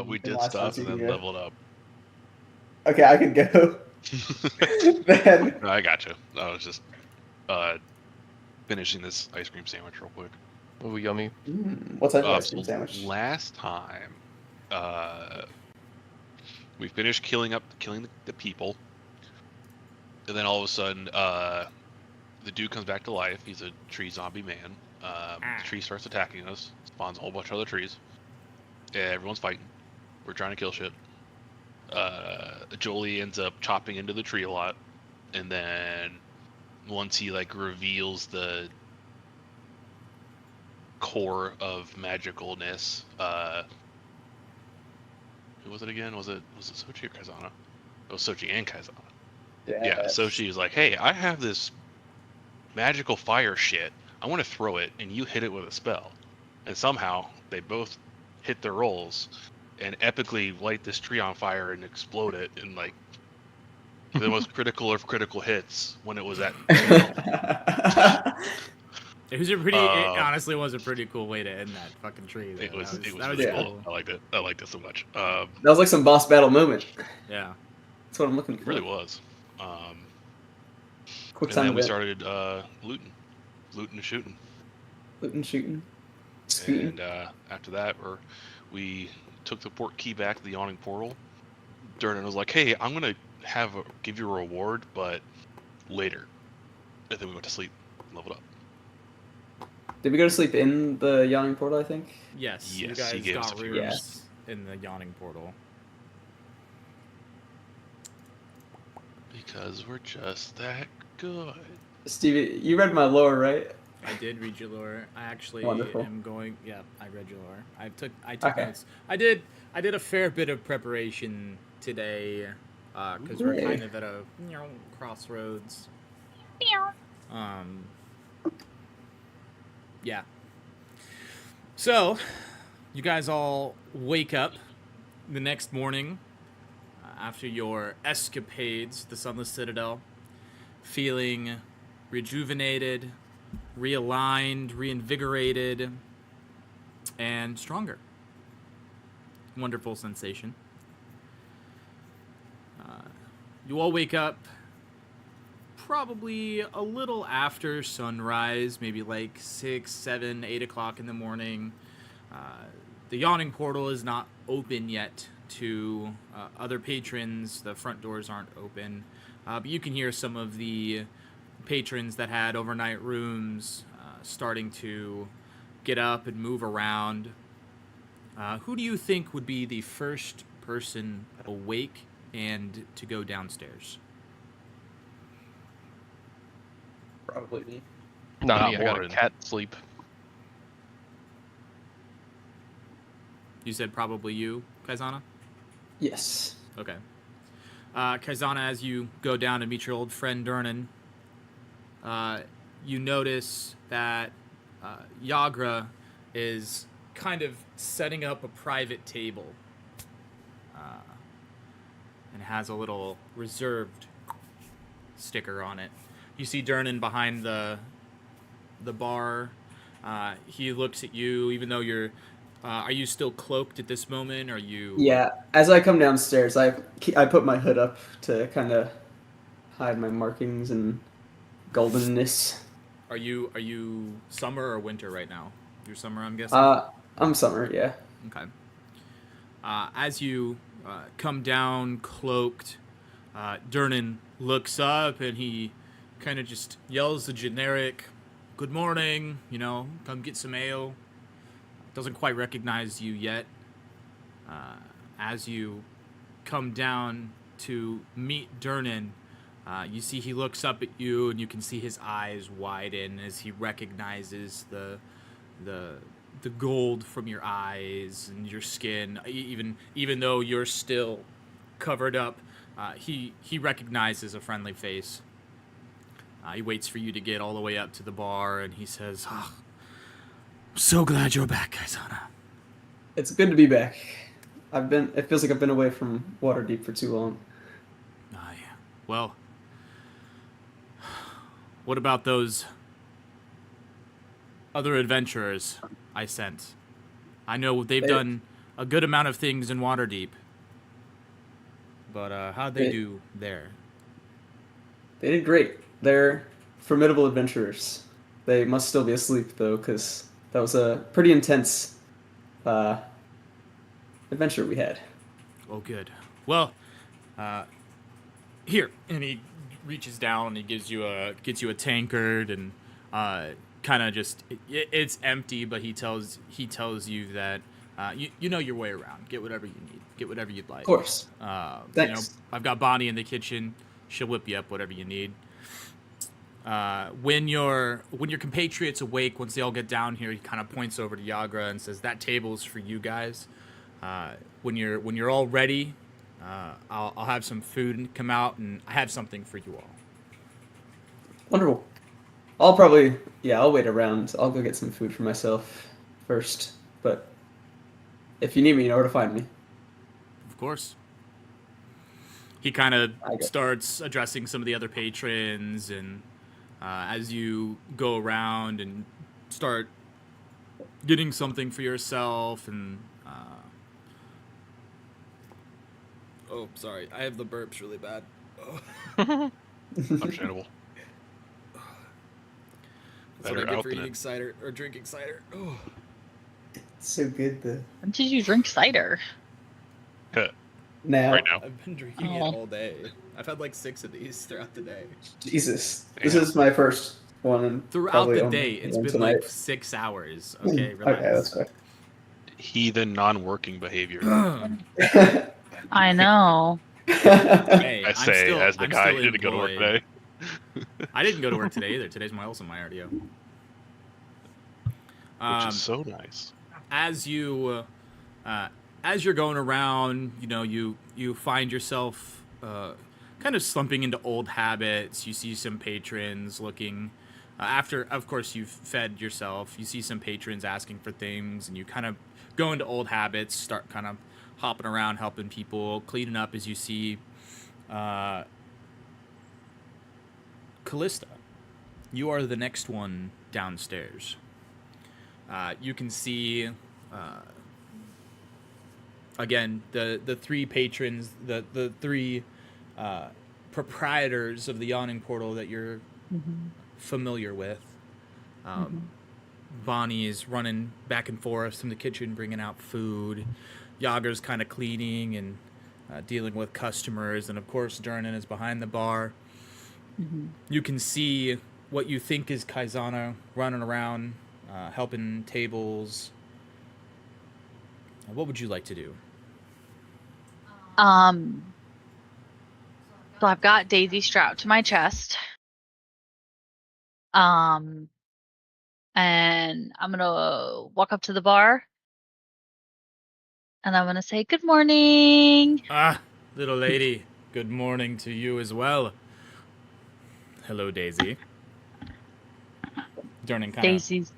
We from did last time, stuff so and you then can go. leveled up. Okay, I can go. Then No, I got you. I was just finishing this ice cream sandwich real quick. Oh, yummy. what type of ice cream So sandwich? last time, we finished killing the people, and then all of a sudden, the dude comes back to life. He's a tree zombie man. The tree starts attacking us, spawns a whole bunch of other trees. Everyone's fighting. We're trying to kill shit. Jolie ends up chopping into the tree a lot, and then once he like reveals the core of magicalness, who was it again? Was it Sochi or Kaizana? It was Sochi and Kaizana. Yeah, Sochi is like, hey, I have this magical fire shit. I want to throw it, and you hit it with a spell. And somehow they both hit their rolls and epically light this tree on fire and explode it in like the most critical of critical hits when it was at. It was a pretty. It honestly was a pretty cool way to end that fucking tree. Though. It was that was really cool. cool. I liked it. I liked it so much. That was like some boss battle moment. Yeah, that's what I'm looking for. It really was. Quick and time then we event. started looting and shooting. Looting, shooting, scooting. And after that, we took the port key back to the yawning portal. Durnan was like, "Hey, I'm gonna give you a reward, but later." And then we went to sleep, leveled up. Did we go to sleep in the yawning portal? I think. yes. Yes, You guys he gave us got a few rooms in the yawning portal. Because we're just that good. Stevie, you read my lore, right? I did read your lore. I actually Wonderful. am going. Yeah, I read your lore. I took Okay. notes. I did a fair bit of preparation today, because we're Really? kind of at a crossroads. Yeah. So, you guys all wake up the next morning after your escapades, the Sunless Citadel, feeling rejuvenated, realigned, reinvigorated, and stronger. Wonderful sensation. You all wake up probably a little after sunrise, maybe like 6, 7, 8 o'clock in the morning. The yawning portal is not open yet to other patrons. The front doors aren't open. But you can hear some of the patrons that had overnight rooms starting to get up and move around. Who do you think would be the first person awake and to go downstairs? Probably me. Not me. I got a Warren. cat sleep. You said probably you, Kaizana? Yes. Okay. Kaizana, as you go down to meet your old friend Durnan, you notice that Yagra is kind of setting up a private table and has a little reserved sticker on it. You see Durnan behind the bar. He looks at you, even though you're... are you still cloaked at this moment? Or are you... Yeah. As I come downstairs, I put my hood up to kind of hide my markings and goldenness. Are you summer or winter right now? You're summer, I'm guessing? I'm summer, yeah. Okay. As you come down cloaked, Durnan looks up and he kind of just yells a generic, "Good morning, come get some ale." Doesn't quite recognize you yet. As you come down to meet Durnan, you see he looks up at you and you can see his eyes widen as he recognizes the gold from your eyes and your skin, even though you're still covered up. He recognizes a friendly face. He waits for you to get all the way up to the bar, and he says, "Oh, I'm so glad you're back, Kaizana." It's good to be back. It feels like I've been away from Waterdeep for too long. Yeah. Well, what about those other adventurers I sent? I know they've done a good amount of things in Waterdeep. But how'd they do there? They did great. They're formidable adventurers. They must still be asleep, though, because that was a pretty intense adventure we had. Oh, good. Well, here, and he reaches down and he gets you a tankard, and kind of just it's empty, but he tells you that you know your way around. Get whatever you need. Get whatever you'd like. Of course. Thanks. Thanks. I've got Bonnie in the kitchen. She'll whip you up whatever you need. When your compatriots awake, once they all get down here, he kind of points over to Yagra and says, "That table's for you guys. When you're all ready, I'll have some food come out, and I have something for you all." Wonderful. I'll wait around. I'll go get some food for myself first, but if you need me, you know where to find me. Of course. He kind of starts addressing some of the other patrons, and as you go around and start getting something for yourself, and oh, sorry, I have the burps really bad. Understandable. That's what I get for eating cider or drinking cider. Oh. It's so good, though. When did you drink cider? Now. Right now. I've been drinking it all day. I've had like 6 of these throughout the day. Jesus. This is my first one. And throughout the day, it's been tonight. like 6 hours. Okay, relax. Okay, that's fair. Heathen non-working behavior. I know. Hey, I say, still, as the I'm guy still who didn't go to work employed. today. I didn't go to work today either. Today's also my RDO. Which is so nice. As you're going around, you find yourself kind of slumping into old habits. You see some patrons looking after, of course, you've fed yourself. You see some patrons asking for things, and you kind of go into old habits, start kind of hopping around, helping people, cleaning up. As you see Callista, you are the next one downstairs. You can see, again, the 3 patrons, the 3 proprietors of the Yawning Portal that you're familiar with. Bonnie is running back and forth from the kitchen, bringing out food. Yager's kind of cleaning and dealing with customers. And, of course, Durnan is behind the bar. You can see what you think is Kaizana running around, helping tables. What would you like to do? So I've got Daisy strapped to my chest. And I'm gonna walk up to the bar. And I'm gonna say, "Good morning." Ah, little lady. Good morning to you as well. Hello, Daisy. Durnan kind of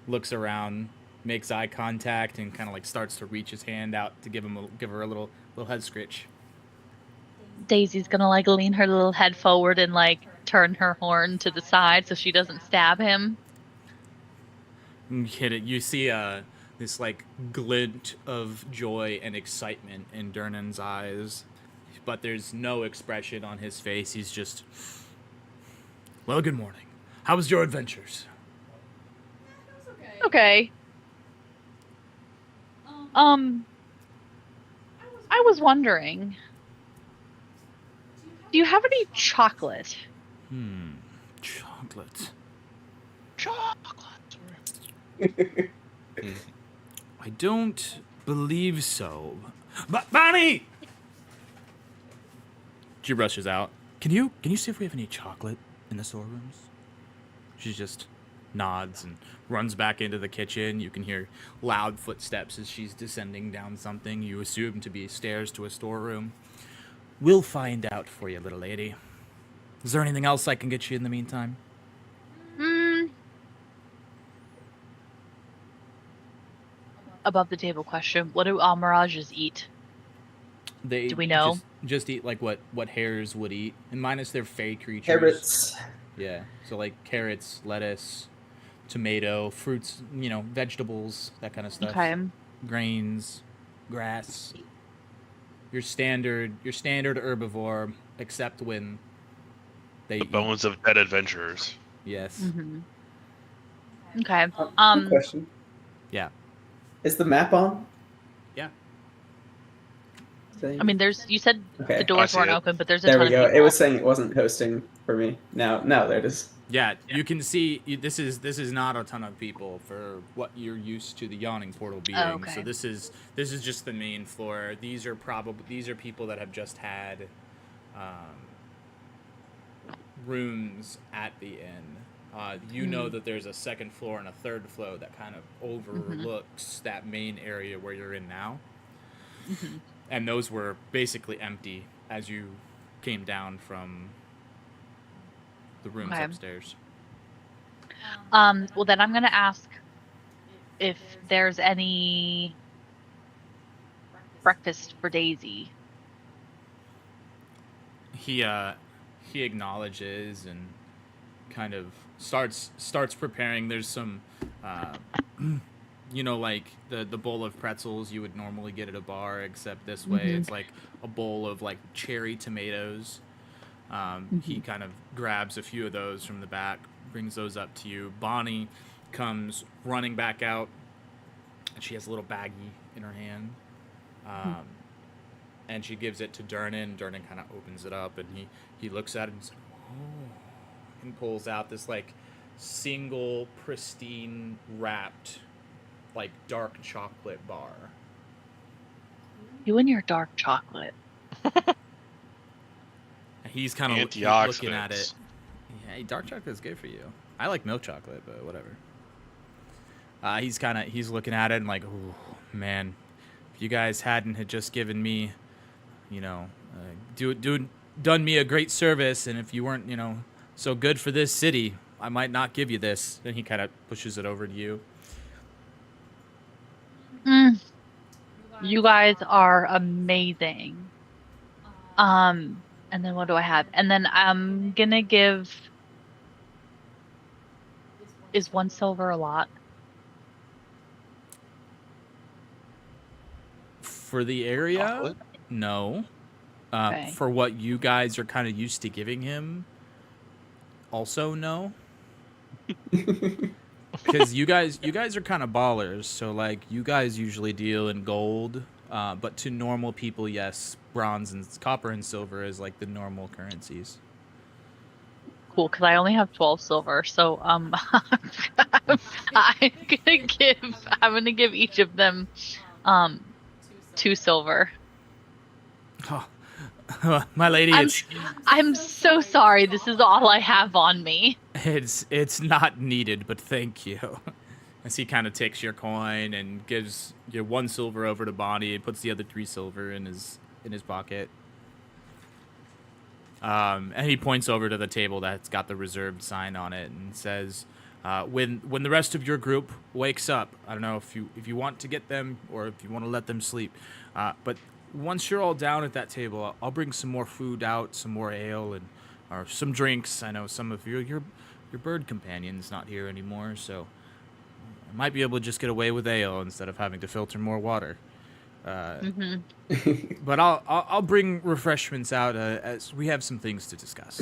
looks around, makes eye contact, and kind of like starts to reach his hand out to give her a little head scritch. Daisy's gonna like lean her little head forward and like turn her horn to the side so she doesn't stab him. You see this like glint of joy and excitement in Durnan's eyes, but there's no expression on his face. He's just, well, good morning. How was your adventures? Okay. I was wondering, do you have any chocolate? Chocolate. I don't believe so. Bonnie! She rushes out. Can you see if we have any chocolate in the storerooms? She just nods and runs back into the kitchen. You can hear loud footsteps as she's descending down something you assume to be stairs to a storeroom. We'll find out for you, little lady. Is there anything else I can get you in the meantime? Above the table question. What do Almirages eat? Do we know? Just eat like what hares would eat, and minus their fey creatures. Carrots. Yeah, so like carrots, lettuce, tomato, fruits, vegetables, that kind of stuff. Okay. Grains, grass. Your standard herbivore, except when they The bones of dead adventurers. Yes. Mm-hmm. Okay. Quick question. Yeah. Is the map on? Yeah. I mean, you said Okay. the doors see weren't it. open, but there's a There ton we go. of people. It was saying it wasn't hosting for me. Now there it is. Yeah, you can see this is not a ton of people for what you're used to the yawning portal being. Oh, okay. So this is just the main floor. These are people that have just had rooms at the inn. You know that there's a second floor and a third floor that kind of overlooks that main area where you're in now. Mm-hmm. And those were basically empty as you came down from the rooms upstairs. Well, then I'm going to ask if there's any breakfast for Daisy. He acknowledges and kind of starts preparing. There's some like the bowl of pretzels you would normally get at a bar, except this way it's like a bowl of like cherry tomatoes. He kind of grabs a few of those from the back, brings those up to you. Bonnie comes running back out, and she has a little baggie in her hand. And she gives it to Durnan. Durnan kind of opens it up, and he looks at it and he's like, oh, and pulls out this like single pristine wrapped like dark chocolate bar. You and your dark chocolate. He's kind of looking at it. Yeah, dark chocolate is good for you. I like milk chocolate, but whatever. He's looking at it and like, oh man, if you guys had just given me, done me a great service, and if you weren't, so good for this city, I might not give you this. Then he kind of pushes it over to you. You guys are amazing. And then what do I have? And then I'm gonna give. Is 1 silver a lot? For the area, no. Okay. For what you guys are kind of used to giving him, also no. Because you guys are kind of ballers, so like you guys usually deal in gold, but to normal people, yes, bronze and copper and silver is like the normal currencies. Cool, because I only have 12 silver, so I'm gonna give each of them 2 silver. Oh, my lady, I'm so sorry. This is all I have on me. It's not needed, but thank you. As he kind of takes your coin and gives your 1 silver over to Bonnie and puts the other 3 silver in his pocket. And he points over to the table that's got the reserved sign on it and says, when the rest of your group wakes up, I don't know if you want to get them or if you want to let them sleep, but once you're all down at that table, I'll bring some more food out, some more ale or some drinks. I know some of your bird companion's not here anymore, so I might be able to just get away with ale instead of having to filter more water. But I'll bring refreshments out as we have some things to discuss.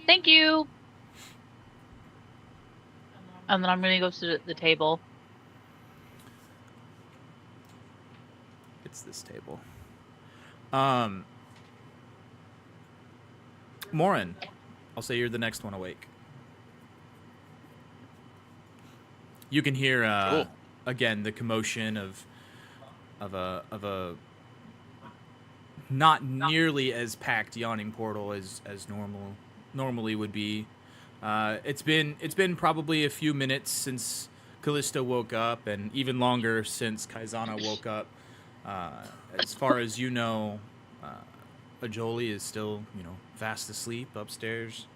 Thank you. And then I'm gonna go to the table. It's this table. Morin, I'll say you're the next one awake. You can hear again the commotion of a not nearly as packed yawning portal as normally would be. It's been probably a few minutes since Callisto woke up, and even longer since Kaizana woke up. As far as you know, Ajoli is still, fast asleep upstairs.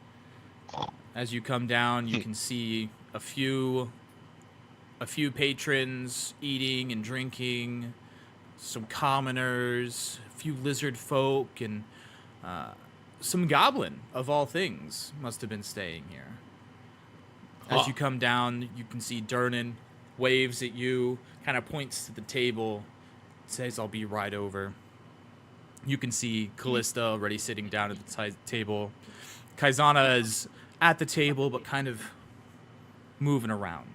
As you come down, you can see a few patrons eating and drinking, some commoners, a few lizard folk, and some goblin, of all things, must have been staying here. As you come down, you can see Durnan waves at you, kind of points to the table Says, "I'll be right over." You can see Callista already sitting down at the table. Kaizana is at the table, but kind of moving around.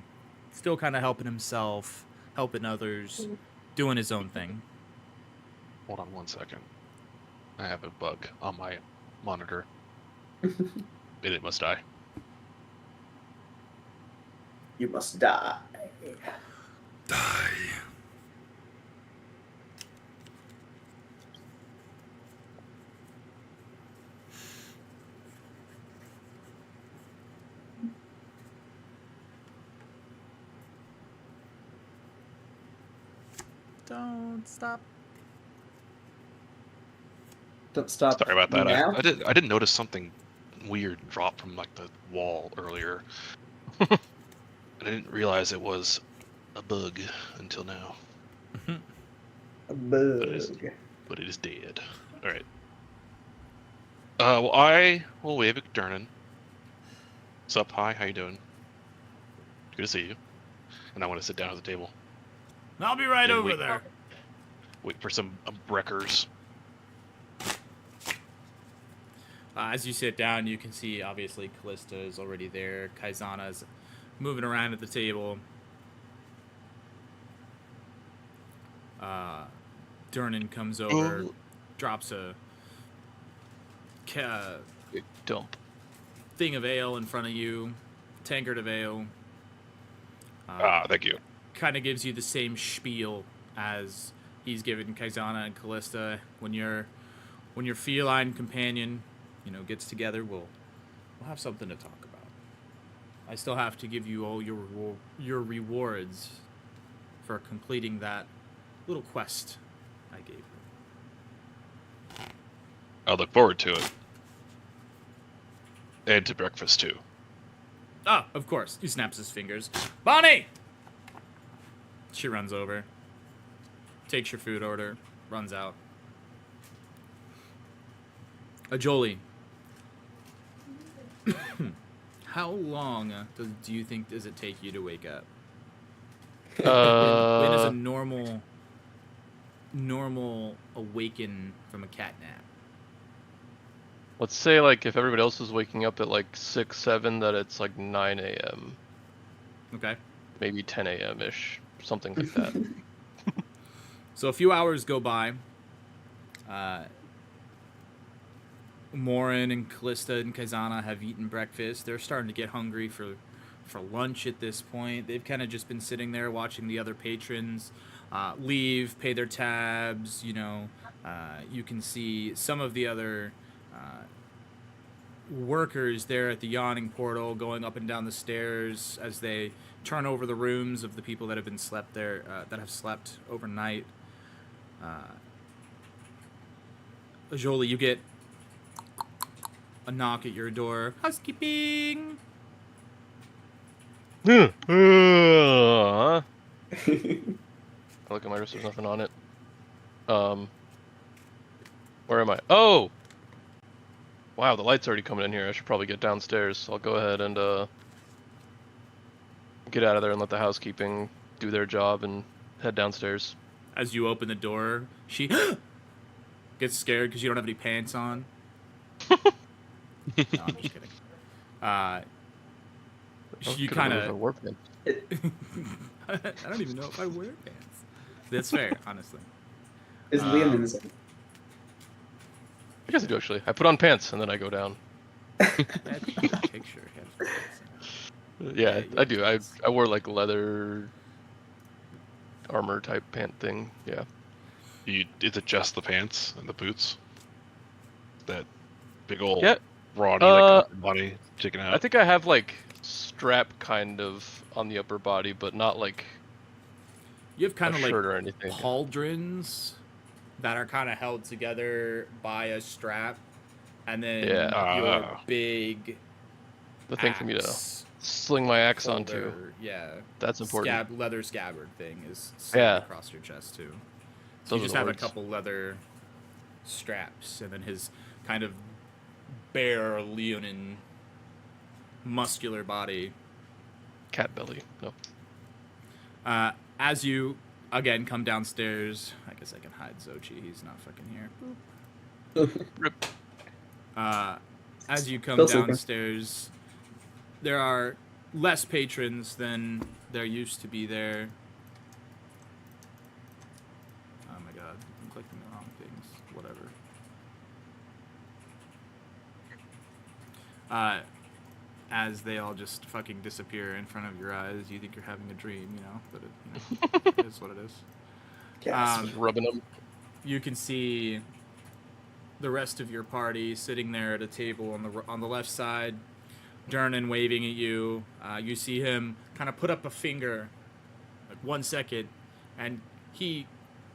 Still kind of helping himself, helping others, doing his own thing. Hold on 1 second. I have a bug on my monitor. It must die. You must die. Die. Don't stop. Don't stop. Sorry about that. Now? I didn't notice something weird drop from like the wall earlier. I didn't realize it was a bug until now. A bug. But it is dead. All right. Well, I will wave at Durnan. What's up? Hi. How you doing? Good to see you. And I want to sit down at the table. I'll be right And over wait- there. Wait for some wreckers. As you sit down, you can see, obviously, Callista is already there. Kaizana's moving around at the table. Durnan comes over, drops a Dump. thing of ale in front of you, tankard of ale. Thank you. Kind of gives you the same spiel as he's given Kaizana and Callista. When your feline companion, gets together, we'll have something to talk about. I still have to give you all your rewards for completing that little quest I gave you. I'll look forward to it. And to breakfast too. Ah, of course. He snaps his fingers. Bonnie! She runs over, takes your food order, runs out. Ajoli, how long do you think does it take you to wake up? When is a normal awaken from a cat nap? Let's say, like, if everybody else is waking up at, like, 6, 7, that it's, like, 9 a.m. Okay. Maybe 10 a.m.-ish. Something like that. So a few hours go by. Morin and Callista and Kaizana have eaten breakfast. They're starting to get hungry for lunch at this point. They've kind of just been sitting there watching the other patrons leave, pay their tabs. You can see some of the other workers there at the yawning portal going up and down the stairs as they turn over the rooms of the people that have been slept there, that have slept overnight. Jolie, you get a knock at your door. Housekeeping. I look at my wrist, there's nothing on it. Where am I? Oh! Wow, the light's already coming in here. I should probably get downstairs. I'll go ahead and get out of there and let the housekeeping do their job and head downstairs. As you open the door, she gets scared because you don't have any pants on. No, I'm just kidding. You kind of. I don't even know if I wear pants. That's fair, honestly. Is Liam inside? I guess I do, actually. I put on pants and then I go down. That picture has pants in it. Yeah, I do. I wore, like, leather armor type pant thing. Yeah. Is it just the pants and the boots? That big old Yeah. rod like body sticking out. I think I have, like, strap kind of on the upper body, but not like You have kind a of like shirt or anything. pauldrons that are kind of held together by a strap, and then Yeah. your big The thing for me to axe sling my axe onto. holder, yeah, That's important. leather scabbard thing is slung across your chest too. So Those you just are have the a words. couple leather straps, and then his kind of bare leonine muscular body. Cat belly. No. As you again, come downstairs. I guess I can hide Xochi. He's not fucking here. Rip. As you come Still sleeping. downstairs, there are less patrons than there used to be there. Oh my god, I'm clicking the wrong things. Whatever. As they all just fucking disappear in front of your eyes, you think you're having a dream, you know, but it is what it is. Gasp. Rubbing them. You can see the rest of your party sitting there at a table on the left side, Durnan waving at you. You see him kind of put up a finger, like 1 second, and he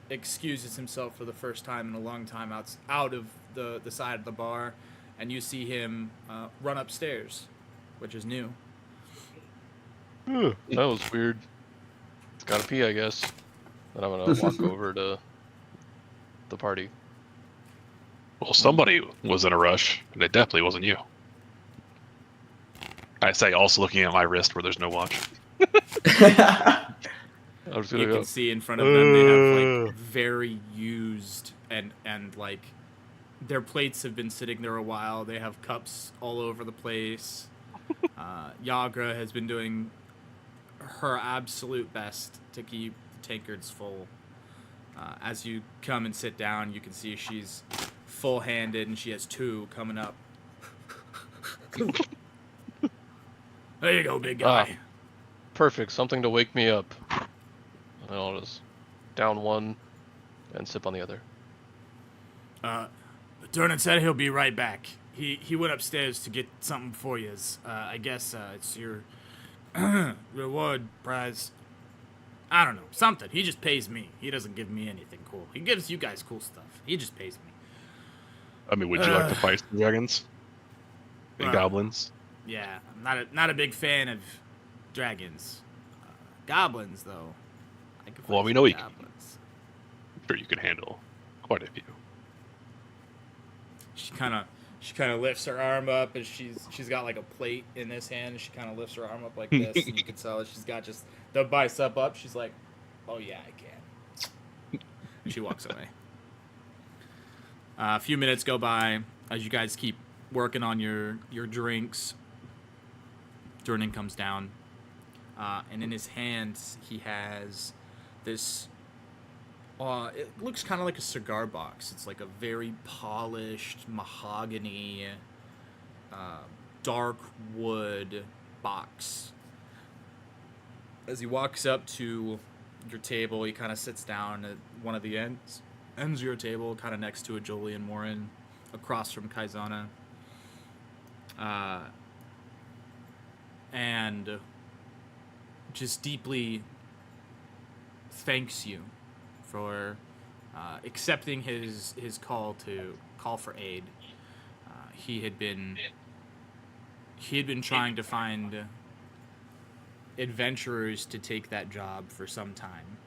excuses himself for the first time in a long time out of the side of the bar, and you see him run upstairs, which is new. That was weird. It's gotta pee, I guess. Then I'm gonna walk over to the party. Well, somebody was in a rush, and it definitely wasn't you. I say, also looking at my wrist where there's no watch. I was gonna You go. can see in front of them they have like very used and like their plates have been sitting there a while. They have cups all over the place. Yagra has been doing her absolute best to keep the tankards full. As you come and sit down, you can see she's full-handed and she has 2 coming up. There you go, big guy. Perfect. Something to wake me up. And I'll just down one and sip on the other. Durnan said he'll be right back. He went upstairs to get something for you. I guess it's your reward prize. I don't know, something. He just pays me. He doesn't give me anything cool. He gives you guys cool stuff. He just pays me. I mean, would you like to fight some dragons and Well, goblins? Yeah, I'm not a big fan of dragons. Goblins, though. I could Well, fight we some know you- goblins. I'm sure you could handle quite a few. She kind of lifts her arm up, and she's got like a plate in this hand. And she kind of lifts her arm up like this, and you can tell she's got just the bicep up. She's like, "Oh yeah, I can." And she walks away. A few minutes go by as you guys keep working on your drinks. Durnan comes down, and in his hands he has this. It looks kind of like a cigar box. It's like a very polished mahogany, dark wood box. As he walks up to your table, he kind of sits down at one of the ends of your table, kind of next to a Julian Warren, across from Kaizana. And just deeply thanks you for accepting his call for aid. He had been trying to find adventurers to take that job for some time,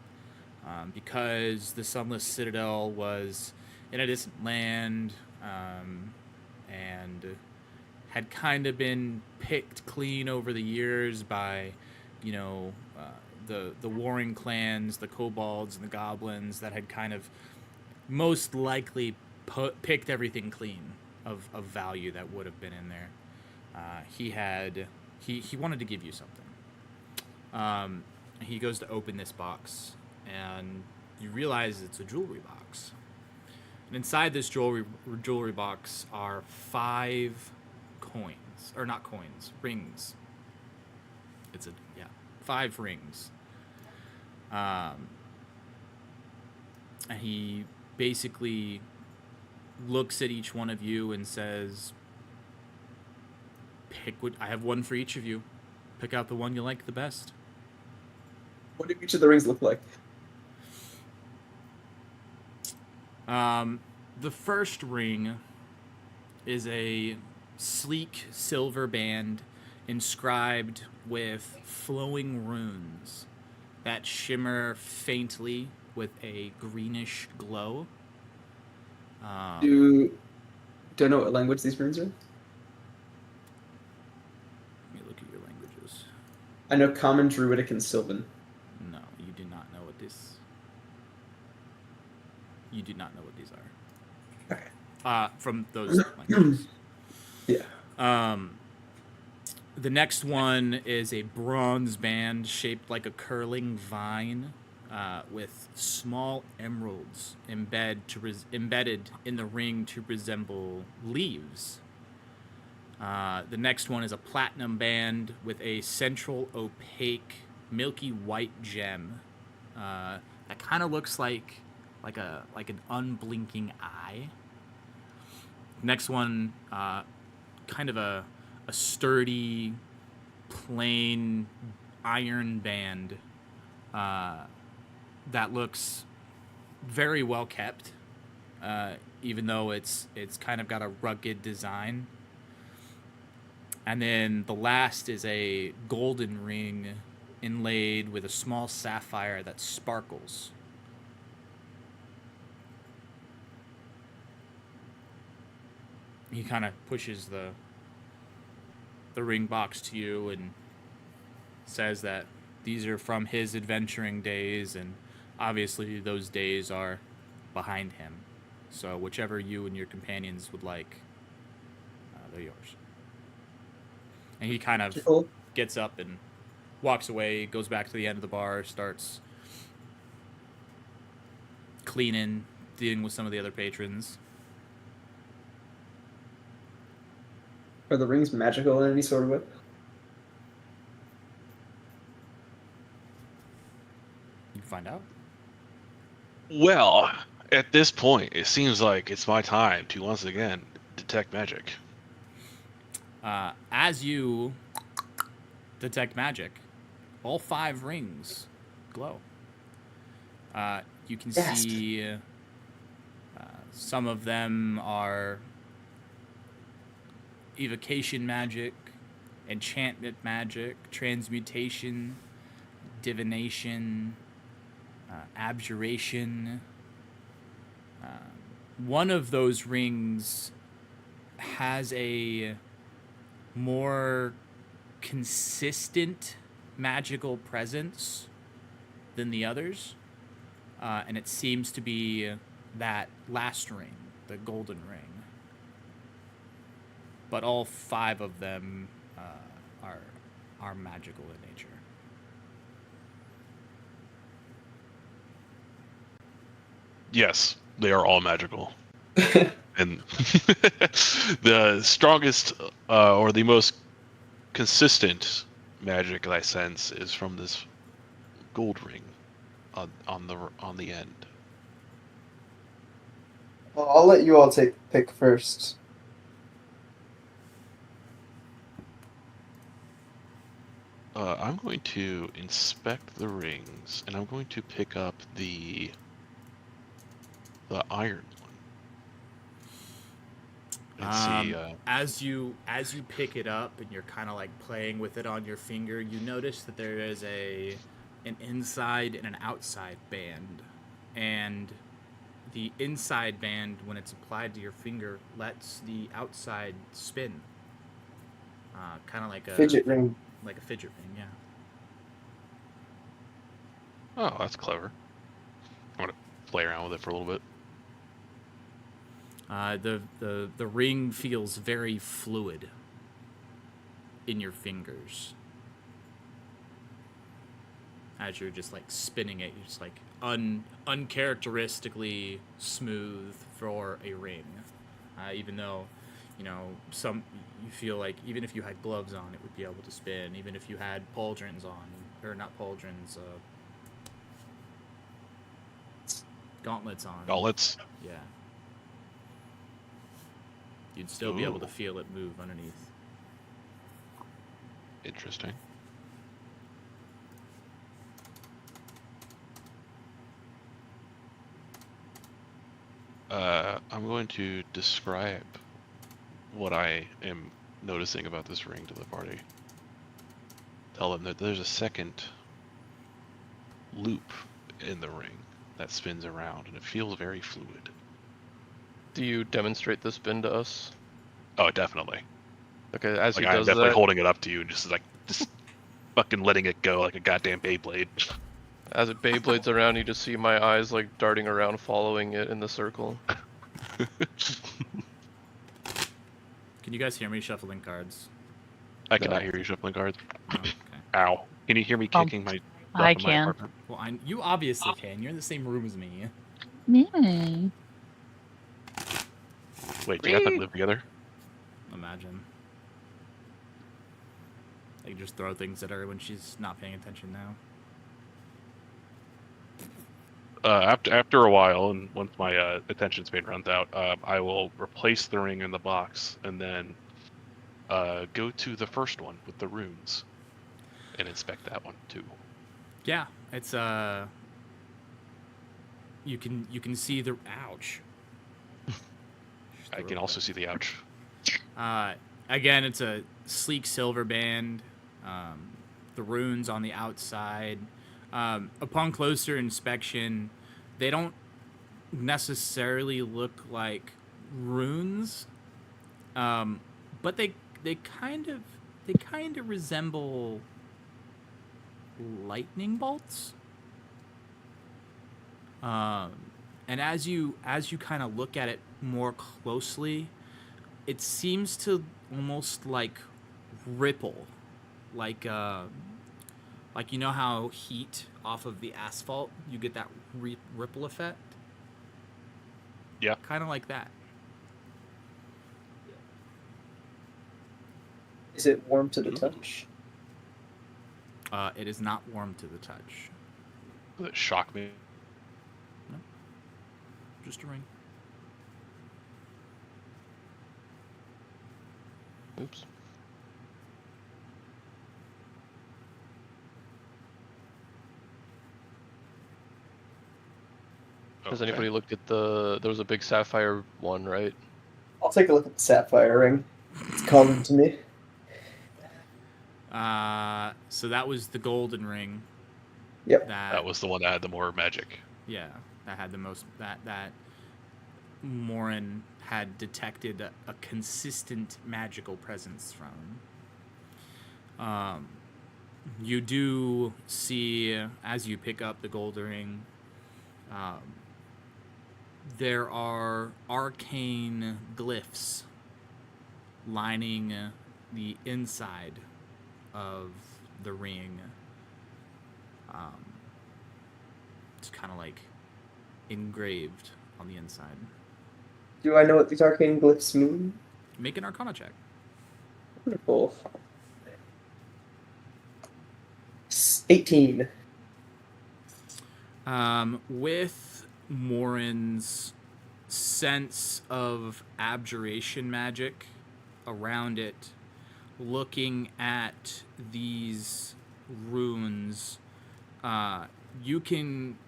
because the Sunless Citadel was in a distant land, and had kind of been picked clean over the years by, the warring clans, the kobolds and the goblins that had kind of most likely picked everything clean of value that would have been in there. He wanted to give you something. He goes to open this box, and you realize it's a jewelry box. And inside this jewelry box are 5 coins, or not coins, rings. 5 rings. And he basically looks at each one of you and says, I have one for each of you. Pick out the one you like the best. What do each of the rings look like? The first ring is a sleek silver band inscribed with flowing runes that shimmer faintly with a greenish glow. Do I know what language these runes are? Let me look at your languages. I know Common, Druidic, and Sylvan. No, you do not know what this. You do not know what these are. Okay. From those languages. Yeah. The next one is a bronze band shaped like a curling vine, with small emeralds embedded in the ring to resemble leaves. The next one is a platinum band with a central opaque, milky white gem that kind of looks like an unblinking eye. Next one, kind of a sturdy, plain iron band that looks very well kept, even though it's kind of got a rugged design. And then the last is a golden ring inlaid with a small sapphire that sparkles. He kind of pushes the ring box to you and says that these are from his adventuring days, and obviously those days are behind him. So whichever you and your companions would like, they're yours. And he kind of gets up and walks away, goes back to the end of the bar, starts cleaning, dealing with some of the other patrons. Are the rings magical in any sort of way? You can find out. Well, at this point, it seems like it's my time to once again detect magic. As you detect magic, all 5 rings glow. You can see some of them are evocation magic, enchantment magic, transmutation, divination, abjuration. One of those rings has a more consistent magical presence than the others, and it seems to be that last ring, the golden ring. But all 5 of them are magical in nature. Yes, they are all magical. And the strongest or the most consistent magic that I sense is from this gold ring on the end. Well, I'll let you all pick first. I'm going to inspect the rings, and I'm going to pick up the iron one. And see. As you pick it up and you're kind of like playing with it on your finger, you notice that there is an inside and an outside band, and the inside band, when it's applied to your finger, lets the outside spin. Kind of like a fidget ring. Like a fidget ring, yeah. Oh, that's clever. I'm gonna play around with it for a little bit. The ring feels very fluid in your fingers. As you're just like spinning it, you're just like uncharacteristically smooth for a ring. Even though, you feel like even if you had gloves on, it would be able to spin. Even if you had pauldrons on, or not pauldrons, gauntlets on. Gauntlets? Yeah. You'd still be able to feel it move underneath. Interesting. I'm going to describe what I am noticing about this ring to the party. Tell them that there's a second loop in the ring that spins around, and it feels very fluid. Do you demonstrate the spin to us? Oh, definitely. Okay, as like, he does I'm definitely that, holding it up to you and just fucking letting it go like a goddamn Beyblade. As it Beyblades around, you just see my eyes like darting around, following it in the circle. Can you guys hear me shuffling cards? I cannot hear you shuffling cards. No? Okay. Ow. Can you hear me kicking my I stuff in my can. apartment? Well, you obviously can. You're in the same room as me. Yay. Wait, do you have to live together? Imagine. I can just throw things at her when she's not paying attention now. After a while, and once my attention span runs out, I will replace the ring in the box, and then go to the first one with the runes, and inspect that one too. Yeah, it's you can see the ouch. I can also see the ouch. Again, it's a sleek silver band. The runes on the outside. Upon closer inspection, they don't necessarily look like runes, but they kind of resemble lightning bolts. And as you kind of look at it more closely, it seems to almost like ripple, like you know how heat off of the asphalt, you get that ripple effect? Yeah. Kind of like that. Is it warm to the touch? It is not warm to the touch. Does it shock me? No. Just a ring. Oops. Has Okay. anybody looked at there was a big sapphire one, right? I'll take a look at the sapphire ring. It's calling to me. So that was the golden ring. Yep. That was the one that had the more magic. Yeah, that had the most that Morin had detected a consistent magical presence from. You do see, as you pick up the gold ring, there are arcane glyphs lining the inside of the ring. It's kind of like engraved on the inside. Do I know what these arcane glyphs mean? Make an Arcana check. Wonderful. 18. With Morin's sense of abjuration magic around it, looking at these runes, you can,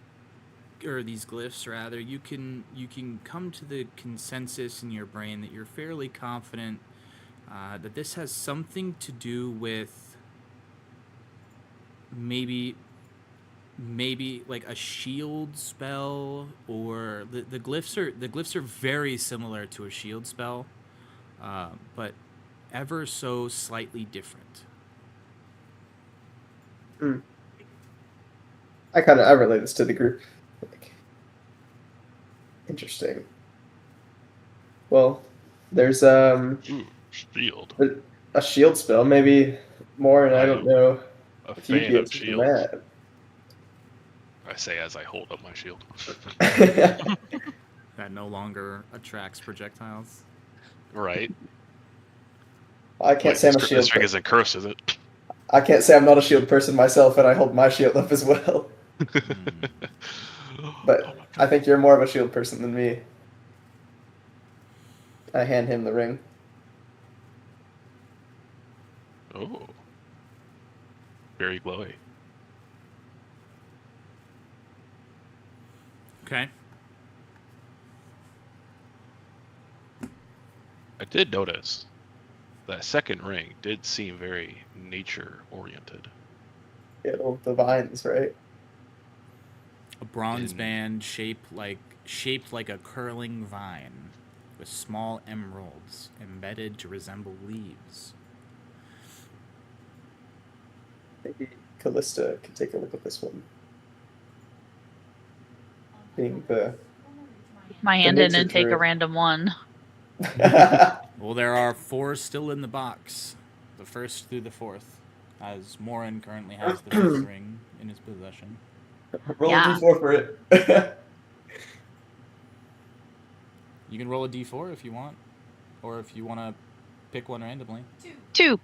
or these glyphs rather, you can come to the consensus in your brain that you're fairly confident that this has something to do with maybe like a shield spell, or the glyphs are very similar to a shield spell, but ever so slightly different. I relate this to the group. Like, interesting. Well, there's Ooh, shield. a shield spell, maybe more, and I don't know A if you'd fan be of interested in shield. that. I say as I hold up my shield. That no longer attracts projectiles. Right. I can't say I'm a this shield ring person. isn't cursed, is it? I can't say I'm not a shield person myself, and I hold my shield up as well. But I think you're more of a shield person than me. I hand him the ring. Oh. Very glowy. Okay. I did notice that second ring did seem very nature oriented. Yeah, the vines, right? A bronze band shaped like a curling vine, with small emeralds embedded to resemble leaves. Maybe Callista could take a look at this one. being the. My hand in nature and take a druid. random one. Well, there are 4 still in the box. The first through the 4th, as Morin currently has the 5th ring in his possession. Roll Yeah. a d4 for it. You can roll a d4 if you want, or if you want to pick one randomly. 2.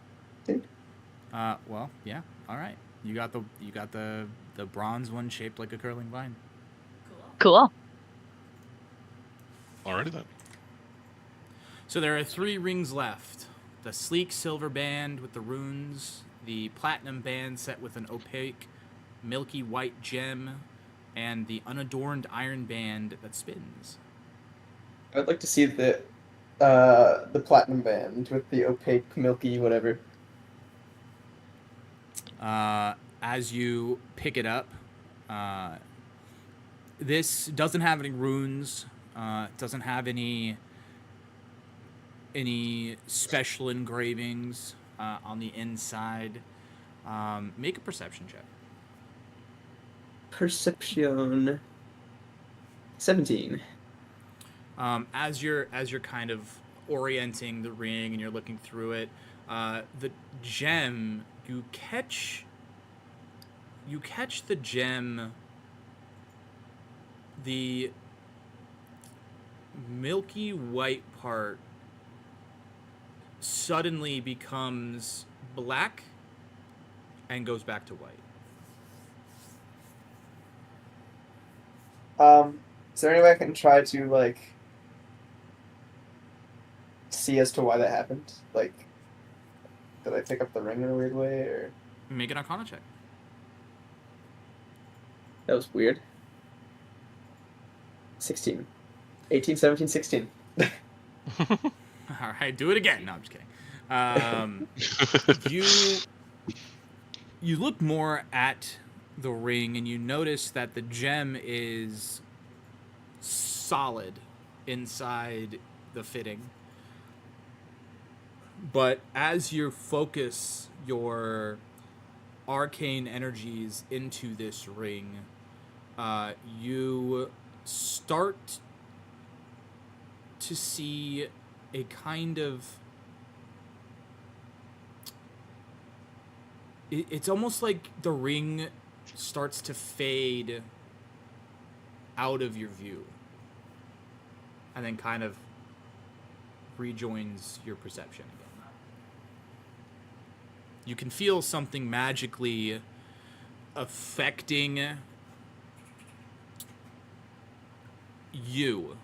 Well, yeah. All right. You got the bronze one shaped like a curling vine. Cool. Alrighty then. So there are 3 rings left: the sleek silver band with the runes, the platinum band set with an opaque, milky white gem, and the unadorned iron band that spins. I'd like to see the platinum band with the opaque, milky, whatever. As you pick it up, this doesn't have any runes. It doesn't have any special engravings on the inside. Make a perception check. Perception. 17. As you're kind of orienting the ring and you're looking through it, the gem, you catch the gem, the milky white part suddenly becomes black and goes back to white. Is there any way I can try to, like, see as to why that happened? Like, did I pick up the ring in a weird way, or? Make an Arcana check. That was weird. 16. 18, 17, 16. All right, do it again. No, I'm just kidding. You look more at the ring and you notice that the gem is solid inside the fitting. But as you focus your arcane energies into this ring, you start to see a kind of... It's almost like the ring starts to fade out of your view and then kind of rejoins your perception again. You can feel something magically affecting you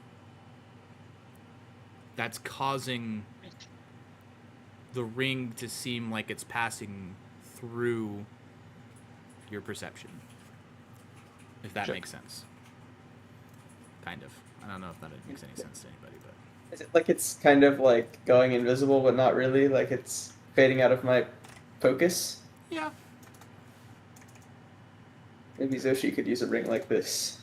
that's causing the ring to seem like it's passing through your perception. If that makes sense. Kind of. I don't know if that makes any sense to anybody, but... Is it like it's kind of like going invisible, but not really? Like it's fading out of my focus? Yeah. Maybe Zoshi could use a ring like this.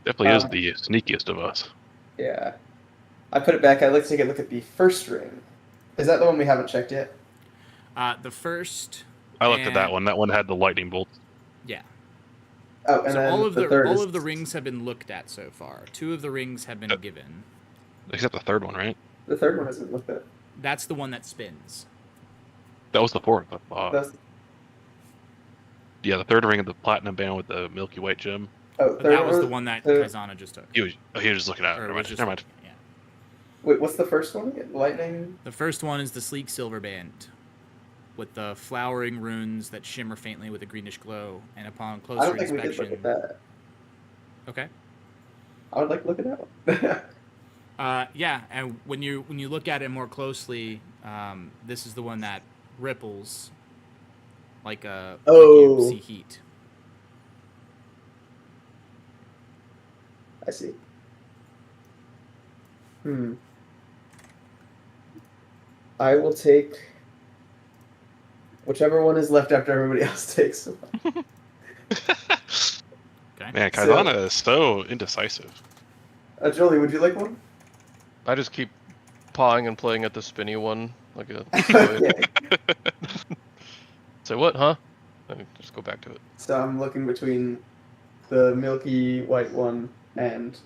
Definitely is the sneakiest of us. Yeah. I put it back. I'd like to take a look at the first ring. Is that the one we haven't checked yet? The first... I looked at that one. That one had the lightning bolts. Yeah. Oh, and So then all of the third all is... of the rings have been looked at so far. 2 of the rings have been given. Except the third one, right? The third one hasn't looked at. That's the one that spins. That was the fourth. That's... Yeah, the third ring of the platinum band with the milky white gem. Oh, That was the one that Kaizana just took. He was just looking at it. Or Never was mind. just Never mind. looking, yeah. Wait, what's the first one? Lightning? The first one is the sleek silver band, with the flowering runes that shimmer faintly with a greenish glow, and upon I closer don't think we did inspection... look at that. Okay. I would like to look at that one. Yeah, and when you look at it more closely, this is the one that ripples like like you see heat. I see. I will take whichever one is left after everybody else takes one. Okay. Man, Kaizana is so indecisive. Jolie, would you like one? I just keep pawing and playing at the spinny one like a Okay. Say what, huh? Let me just go back to it. So I'm looking between the milky white one and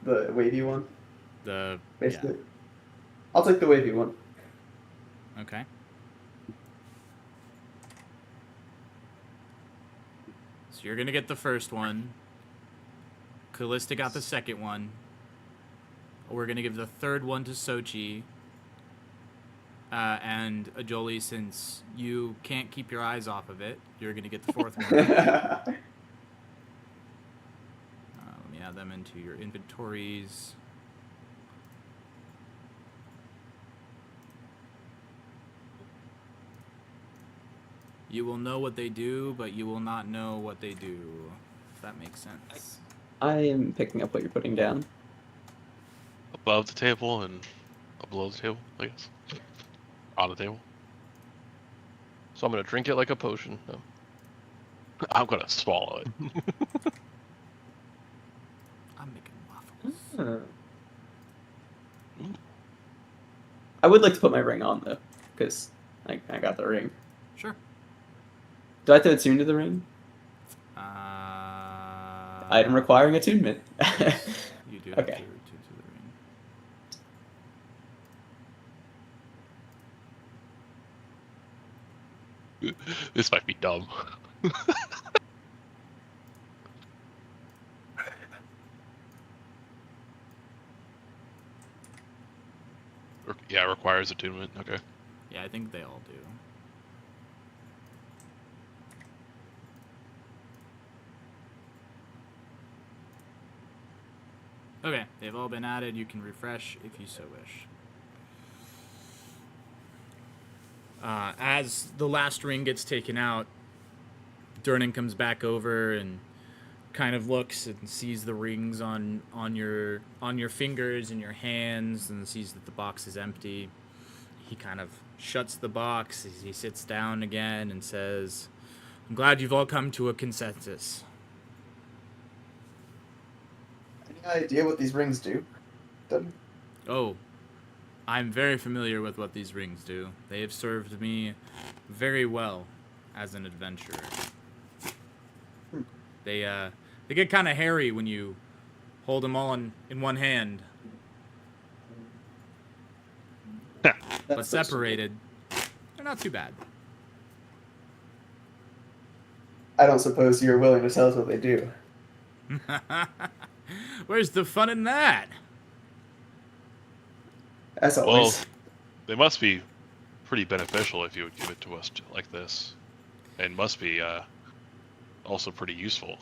the wavy one. Basically, I'll take the wavy one. Okay. So you're gonna get the first one. Callista got the second one. We're gonna give the third one to Sochi. And Ajoli, since you can't keep your eyes off of it, you're gonna get the fourth one. Let me add them into your inventories. You will know what they do, but you will not know what they do. If that makes sense. I am picking up what you're putting down. Above the table and below the table, I guess. On the table. So I'm gonna drink it like a potion. No. I'm gonna swallow it. I'm making waffles. I would like to put my ring on though, because I got the ring. Sure. Do I have to attune to the ring? Item requiring attunement. You do have Okay. to attune to the ring. This might be dumb. Yeah, requires attunement. Okay. Yeah, I think they all do. Okay, they've all been added. You can refresh if you so wish. As the last ring gets taken out, Durnan comes back over and kind of looks and sees the rings on your fingers and your hands, and sees that the box is empty. He kind of shuts the box as he sits down again and says, "I'm glad you've all come to a consensus." Any idea what these rings do? Oh, I'm very familiar with what these rings do. They have served me very well as an adventurer. They get kind of hairy when you hold them all in one hand. But separated, they're not too bad. I don't suppose you're willing to tell us what they do. Where's the fun in that? As Well, always. they must be pretty beneficial if you would give it to us like this, and must be also pretty useful.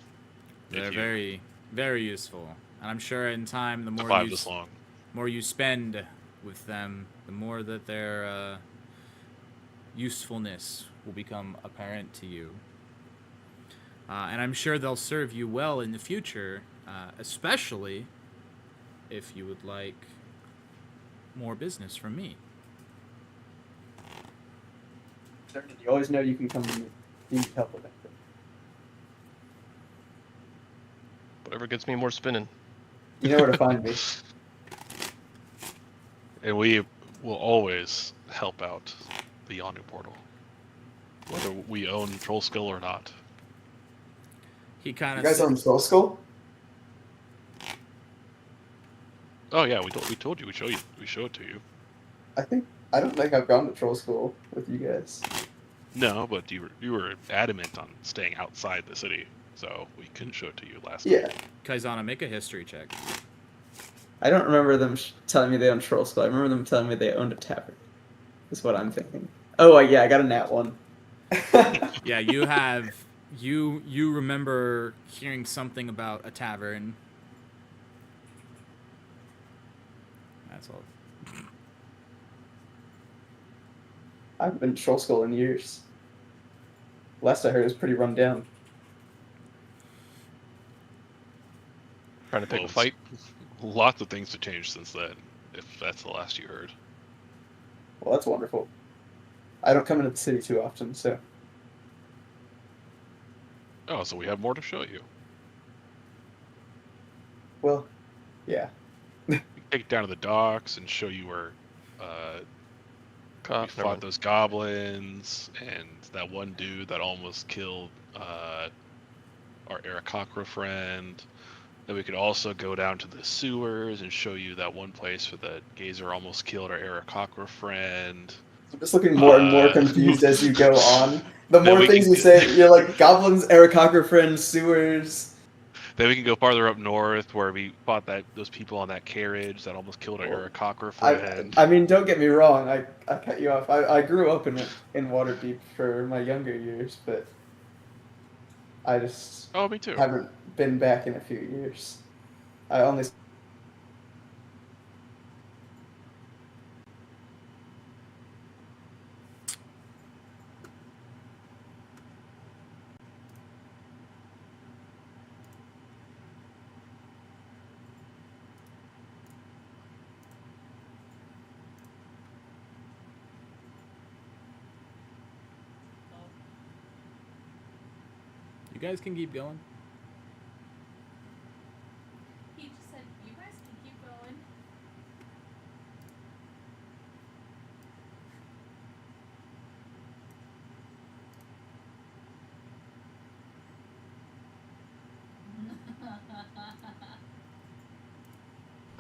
They're if you very, very useful, and I'm sure in time, the survive this long. more you spend with them, the more that their usefulness will become apparent to you. And I'm sure they'll serve you well in the future, especially if you would like more business from me. You always know you can come to me. You need help with anything. Whatever gets me more spinning. You know where to find me. And we will always help out the Yonu portal, whether we own Troll Skill or not. He kind You of guys own Troll Skull? Oh yeah, we told you we show it to you. I don't think I've gone to Troll School with you guys. No, but you were adamant on staying outside the city, so we couldn't show it to you last Yeah. time. Kaizana, make a history check. I don't remember them telling me they owned Troll Skull. I remember them telling me they owned a tavern. Is what I'm thinking. Oh, yeah, I got a nat one. Yeah, you have you remember hearing something about a tavern. That's all. I haven't been to Troll Skull in years. Last I heard, it was pretty run down. Trying to pick Well, a fight. Lots of things have changed since then, if that's the last you heard. Well, that's wonderful. I don't come into the city too often, so. Oh, so we have more to show you. Well, yeah. We can take it down to the docks and show you where God, We fought those goblins and that one dude that almost killed our Aarakocra friend. Then we could also go down to the sewers and show you that one place where the Gazer almost killed our Aarakocra friend. I'm just looking more and more confused as you go on. The Then more we things can you say, you're like goblins, Aarakocra friends, sewers. Then we can go farther up north where we fought those people on that carriage that almost killed our Aarakocra friend. I mean, don't get me wrong. I cut you off. I grew up in Waterdeep for my younger years, but I just Me too. haven't been back in a few years. I only. You guys can keep going. He just said, "You guys can keep going."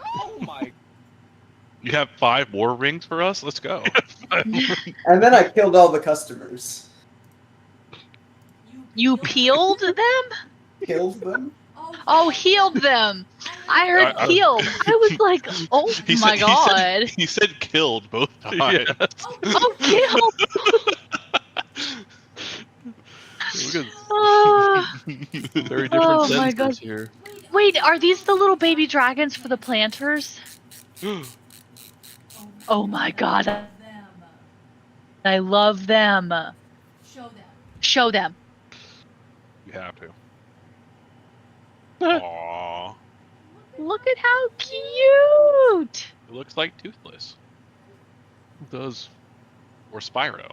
Oh my! You have 5 more rings for us? Let's go. And then I killed all the customers. You peeled them? Killed them. Oh, healed them. I heard healed. I was like, oh my god. He said killed both times. Oh, killed. Very different Oh my sentences God. here. Wait, are these the little baby dragons for the planters? Oh my god. Them. I love them. Show them. Show them. You have to. Aww. Look at how cute. It looks like Toothless. It does. Or Spyro.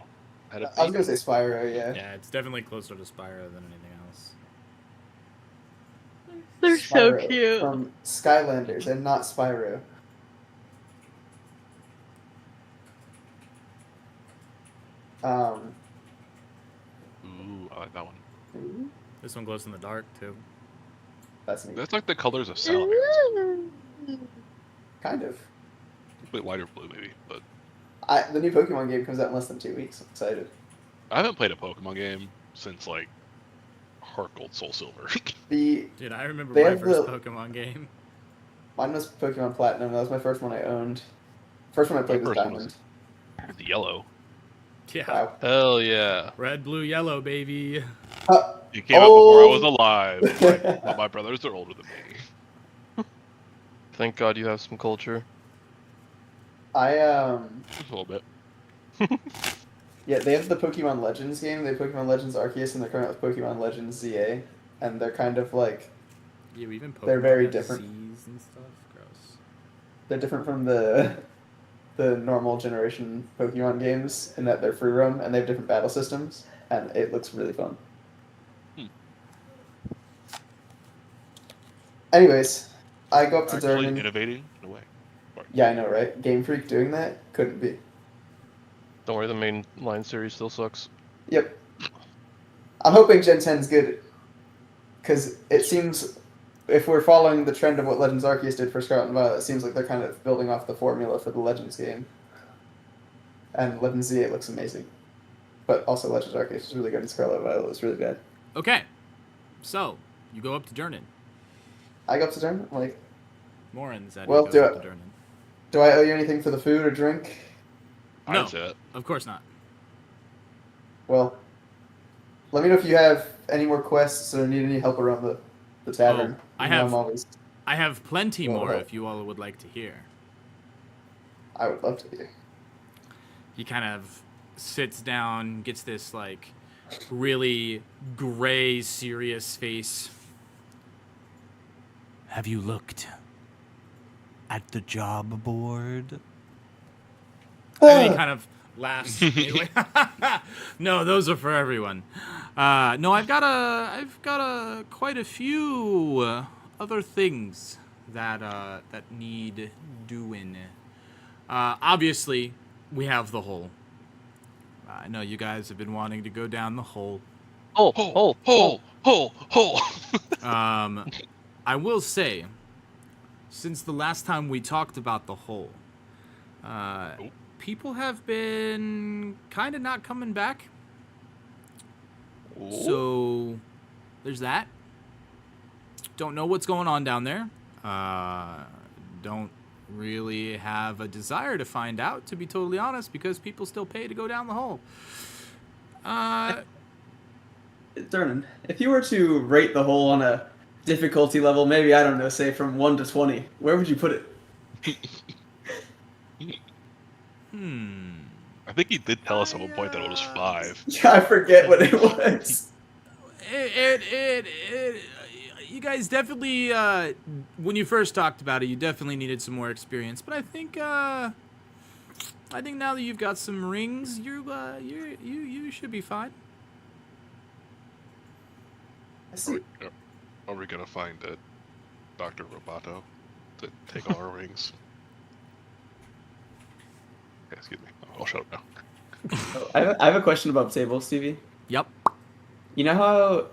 Had a I was gonna say Spyro, yeah. Yeah, it's definitely closer to Spyro than anything else. They're so Spyro cute. From Skylanders and not Spyro. Ooh, I like that one. This one glows in the dark too. That's neat. That's like the colors of salamanders. Kind of. A bit lighter blue, maybe. But The new Pokemon game comes out in less than 2 weeks. I'm excited. I haven't played a Pokemon game since like Heart Gold, Soul Silver. Dude, I remember They my have first the- Pokemon game. Mine was Pokemon Platinum. That was my first one I owned. First one I played was first one was- Diamond. the yellow. Yeah. Wow. Hell yeah. Red, blue, yellow, baby. It came out before I was alive. But my brothers are older than me. Thank God you have some culture. Just a little bit. Yeah, they have the Pokemon Legends game. They have Pokemon Legends Arceus, and they're coming out with Pokemon Legends ZA, and they're kind of like Yeah, even Pokemon They're very have different. Z's and stuff. Gross. they're different from the normal generation Pokemon games in that they're free roam and they have different battle systems, and it looks really fun. Anyways, I go up to Actually Durnan. innovating in a way. Yeah, I know, right? Game Freak doing that couldn't be. Don't worry, the main line series still sucks. Yep. I'm hoping Gen 10's good, because it seems, if we're following the trend of what Legends Arceus did for Scarlet and Violet, it seems like they're kind of building off the formula for the Legends game. And Legends Z8 looks amazing. But also Legends Arceus is really good, and Scarlet and Violet is really bad. Okay, so you go up to Durnan. I go up to Durnan, like, Morin said Well, he do goes up it. to Durnan. do I owe you anything for the food or drink? I No. didn't say that. Of course not. Well, let me know if you have any more quests or need any help around the tavern. I You know have- I'm always, I have plenty Well, more help. if you all would like to hear. I would love to hear. He kind of sits down, gets this like really gray, serious face. Have you looked at the job board? And he kind of laughs. He's like, no, those are for everyone. No, I've got quite a few other things that need doing. Obviously, we have the whole I know you guys have been wanting to go down the hole. Hole. I will say, since the last time we talked about the hole, people have been kind of not coming back. So there's that. Don't know what's going on down there. Don't really have a desire to find out, to be totally honest, because people still pay to go down the hole. Durnan, if you were to rate the hole on a difficulty level, maybe, I don't know, say from 1 to 20, where would you put it? I think he did tell us at one point that it was 5. Yeah, I forget what it was. You guys definitely, when you first talked about it, you definitely needed some more experience. But I think now that you've got some rings, you should be fine. I see. Are we gonna find Dr. Roboto to take all our rings? Okay, excuse me. I'll shut up now. I have a question about tables, Stevie. Yep. You know how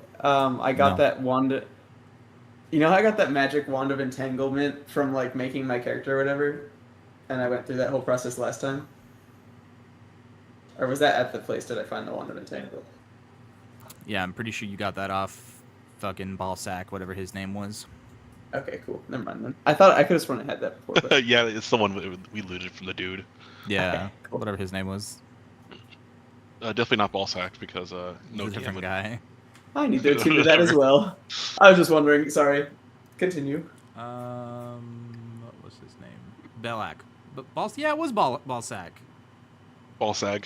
I got No. that wand? You know how I got that magic wand of entanglement from like making my character or whatever, and I went through that whole process last time? Or was that at the place did I find the wand of entanglement? Yeah, I'm pretty sure you got that off fucking Ballsack, whatever his name was. Okay, cool. Never mind then. I thought I could have sworn I had that before. But... Yeah, it's the one we looted from the dude. Yeah, Okay, cool. whatever his name was. Definitely not Ballsack because He's no a different DM guy. I need to attune to that as well. I was just wondering. Sorry. Continue. What was his name? Belak. But yeah, it was Ballsack. Ballsag.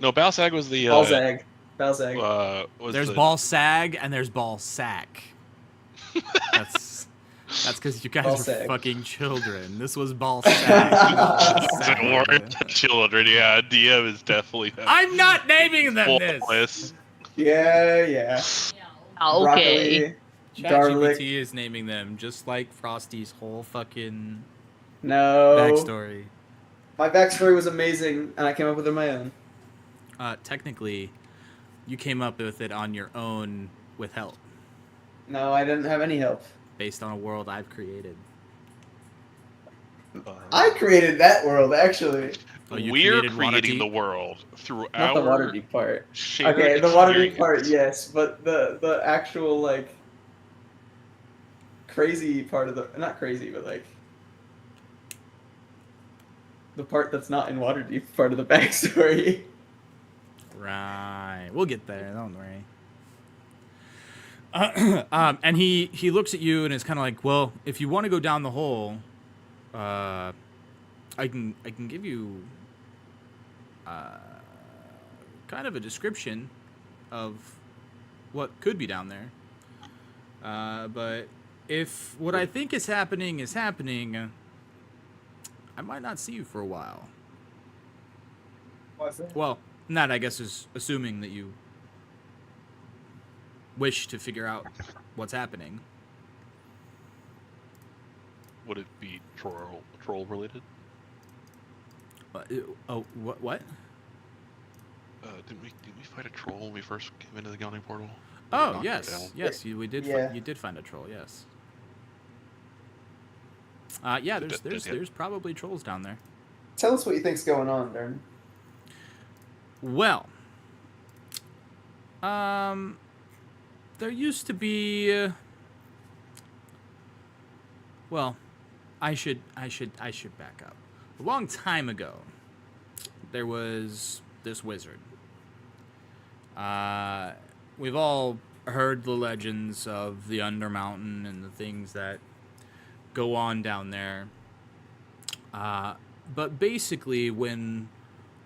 No, Ballsag was the Balzag. There's Ballsag and there's Ballsack. That's because you guys Ballsag. are fucking children. This was Ballsack. They weren't children. Yeah, DM is definitely. I'm not naming them this. This. Yeah. Okay. Broccoli, garlic. ChatGPT is naming them, just like Frosty's whole fucking No. backstory. My backstory was amazing, and I came up with it on my own. Technically, you came up with it on your own with help, No, I didn't have any help. based on a world I've created. I created that world, actually. Oh, you We're created creating the Waterdeep? world through Not our the Waterdeep part. shared Okay, the Waterdeep part, experience. yes, but the actual, like, crazy part of the... Not crazy, but, like... The part that's not in Waterdeep, part of the backstory. Right. We'll get there. Don't worry. And he looks at you and is kind of like, well, if you want to go down the hole, I can give you kind of a description of what could be down there. But if what I think is happening, I might not see you for a while. What's that? Well, that I guess is assuming that you wish to figure out what's happening. Would it be troll related? What? Didn't we fight a troll when we first came into the Yawning Portal? Oh, Knocked it down. yes, we did. Yeah. You did find a troll, yes. Yeah, there's probably trolls down there. Tell us what you think's going on, Darren. Well, there used to be. Well, I should back up. A long time ago, there was this wizard. We've all heard the legends of the Undermountain and the things that go on down there. But basically, when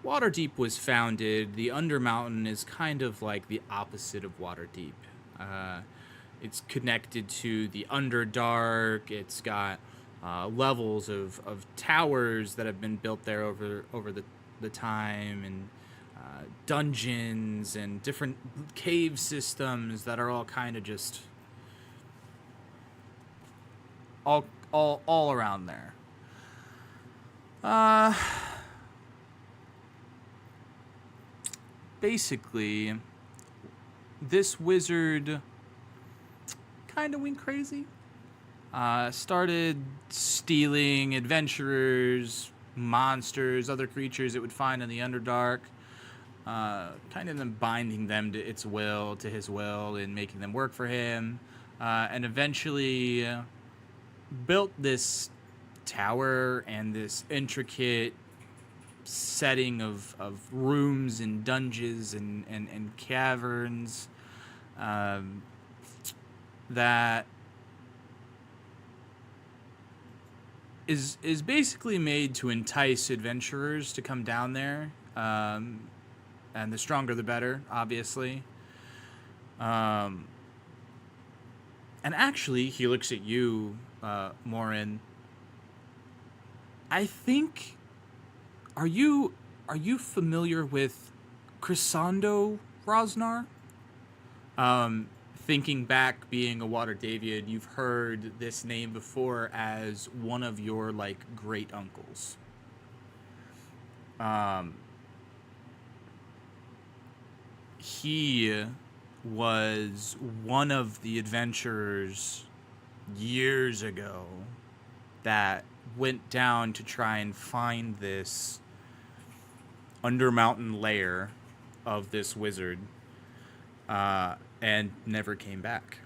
Waterdeep was founded, the Undermountain is kind of like the opposite of Waterdeep. It's connected to the Underdark. It's got levels of towers that have been built there over the time, and dungeons and different cave systems that are all kind of just all around there. basically, this wizard kind of went crazy. Started stealing adventurers, monsters, other creatures it would find in the Underdark, kind of then binding them to its will, to his will, and making them work for him, and eventually built this tower and this intricate setting of rooms and dungeons and caverns that is basically made to entice adventurers to come down there, and the stronger the better, obviously. And actually, he looks at you, Morin. I think, are you familiar with Chrysando Rosnar? Thinking back, being a Water Davian, you've heard this name before as one of your, like, great uncles. He was one of the adventurers years ago that went down to try and find this Undermountain lair of this wizard, and never came back.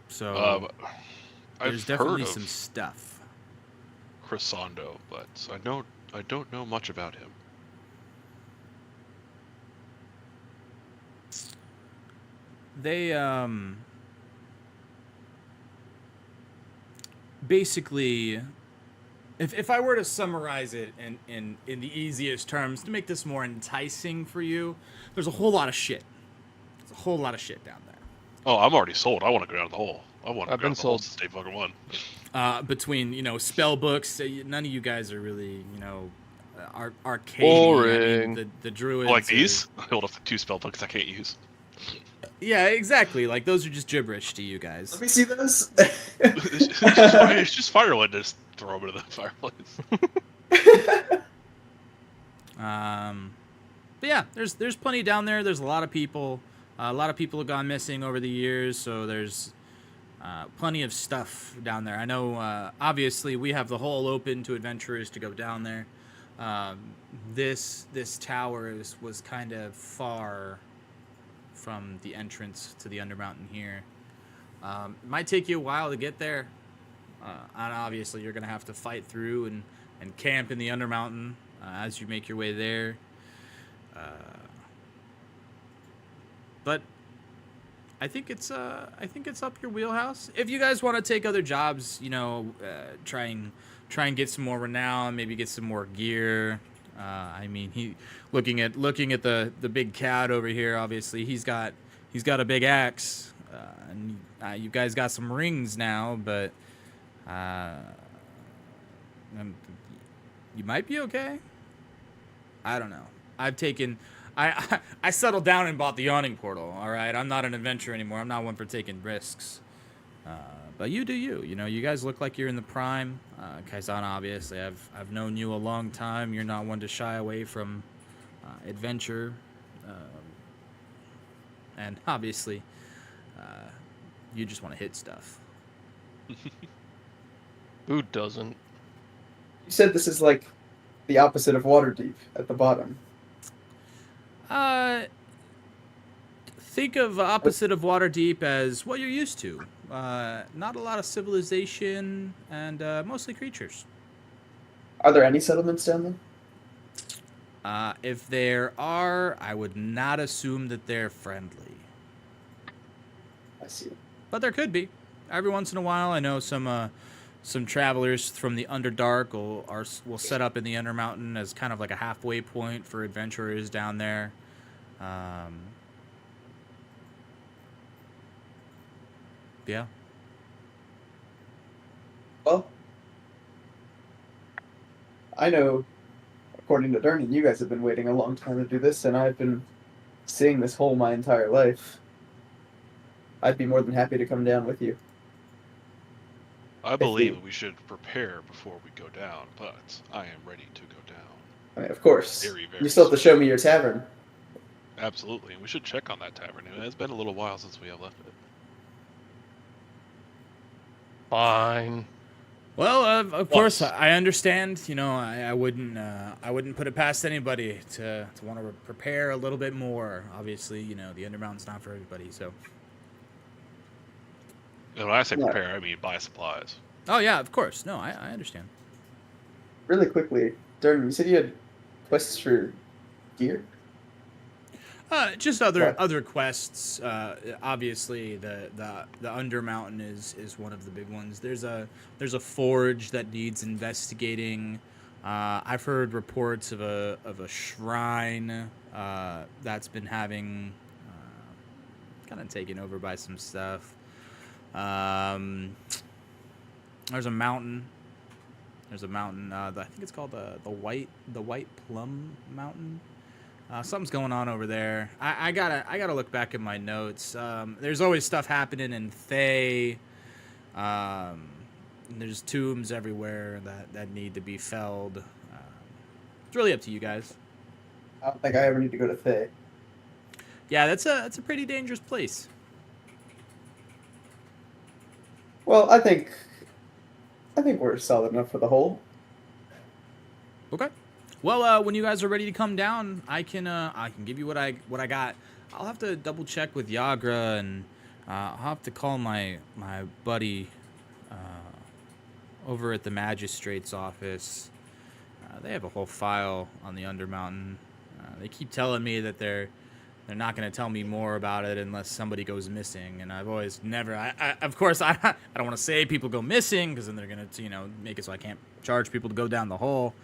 So there's I've definitely heard of some stuff. Chrysando, but I don't know much about him. They basically, if I were to summarize it in the easiest terms to make this more enticing for you, there's a whole lot of shit. There's a whole lot of shit down there. Oh, I'm already sold. I want to go down the hole. I want to I've go down been the hole sold. since day fucking one. Between spell books, none of you guys are really arcade. Boring. I mean, the druids. Like these? I hold up 2 spell books I can't use. Yeah, exactly. Like those are just gibberish to you guys. Let me see those. It's just firewood. Just throw them into the fireplace. But yeah, there's plenty down there. There's a lot of people. A lot of people have gone missing over the years, so there's plenty of stuff down there. I know, obviously, we have the hole open to adventurers to go down there. This tower was kind of far from the entrance to the Undermountain here. It might take you a while to get there. And obviously, you're going to have to fight through and camp in the Undermountain as you make your way there. But I think it's up your wheelhouse. If you guys want to take other jobs, try and get some more renown, maybe get some more gear. I mean, looking at the big cat over here. Obviously, he's got a big axe, and you guys got some rings now, but you might be okay. I don't know. I settled down and bought the Yawning Portal, all right? I'm not an adventurer anymore. I'm not one for taking risks. But you do you. You guys look like you're in the prime. Kaizen, obviously, I've known you a long time. You're not one to shy away from adventure. And obviously, you just want to hit stuff. Who doesn't? You said this is like the opposite of Waterdeep at the bottom. Think of opposite of Waterdeep as what you're used to. Not a lot of civilization and mostly creatures. Are there any settlements down there? If there are, I would not assume that they're friendly. I see. But there could be. Every once in a while, I know some travelers from the Underdark will set up in the Undermountain as kind of like a halfway point for adventurers down there. Yeah. Well, I know, according to Durnan, you guys have been waiting a long time to do this, and I've been seeing this hole my entire life. I'd be more than happy to come down with you. I believe we should prepare before we go down, but I am ready to go down. I mean, of course. Very, very You still have to soon. show me your tavern. Absolutely, and we should check on that tavern. It has been a little while since we have left it. Fine. Well, of course, I understand. You know, I wouldn't put it past anybody to want to prepare a little bit more. Obviously, you know, the Undermountain's not for everybody. So. And when I say prepare, I mean buy supplies. Oh yeah, of course. No, I understand. Really quickly, Durden, you said you had quests for gear? Just other quests. Obviously, the Undermountain is one of the big ones. There's a forge that needs investigating. I've heard reports of a shrine that's been having kind of taken over by some stuff. There's a mountain. I think it's called the White Plum Mountain. Something's going on over there. I gotta look back at my notes. There's always stuff happening in Thay. There's tombs everywhere that need to be felled. It's really up to you guys. I don't think I ever need to go to Thay. Yeah, that's a pretty dangerous place. Well, I think we're solid enough for the whole. Okay. Well, when you guys are ready to come down, I can give you what I got. I'll have to double check with Yagra, and I'll have to call my buddy over at the magistrate's office. They have a whole file on the Undermountain. They keep telling me that they're not going to tell me more about it unless somebody goes missing, and I've always never. Of course, I don't want to say people go missing because then they're going to make it so I can't charge people to go down the hole.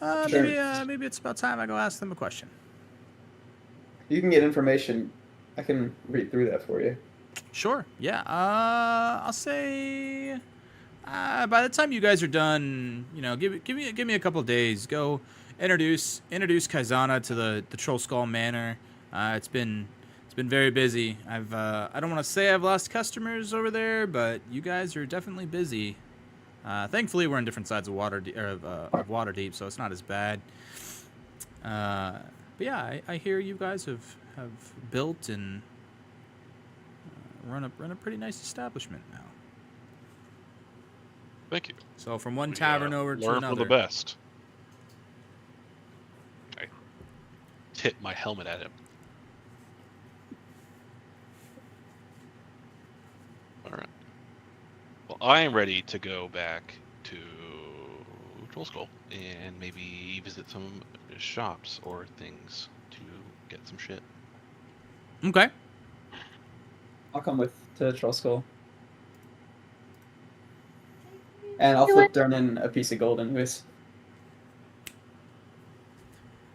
Sure. Maybe it's about time I go ask them a question. You can get information. I can read through that for you. Sure. Yeah. I'll say by the time you guys are done, give me a couple of days. Go introduce Kaizana to the Troll Skull Manor. It's been very busy. I don't want to say I've lost customers over there, but you guys are definitely busy. Thankfully, we're on different sides of Waterdeep, so it's not as bad. But yeah, I hear you guys have built and run a pretty nice establishment now. Thank you. So from one tavern over to learn another. from the best. I tip my helmet at him. All right. Well, I am ready to go back to Troll Skull and maybe visit some shops or things to get some shit. Okay. I'll come to Troll Skull. And I'll flip Durnan a piece of gold anyways.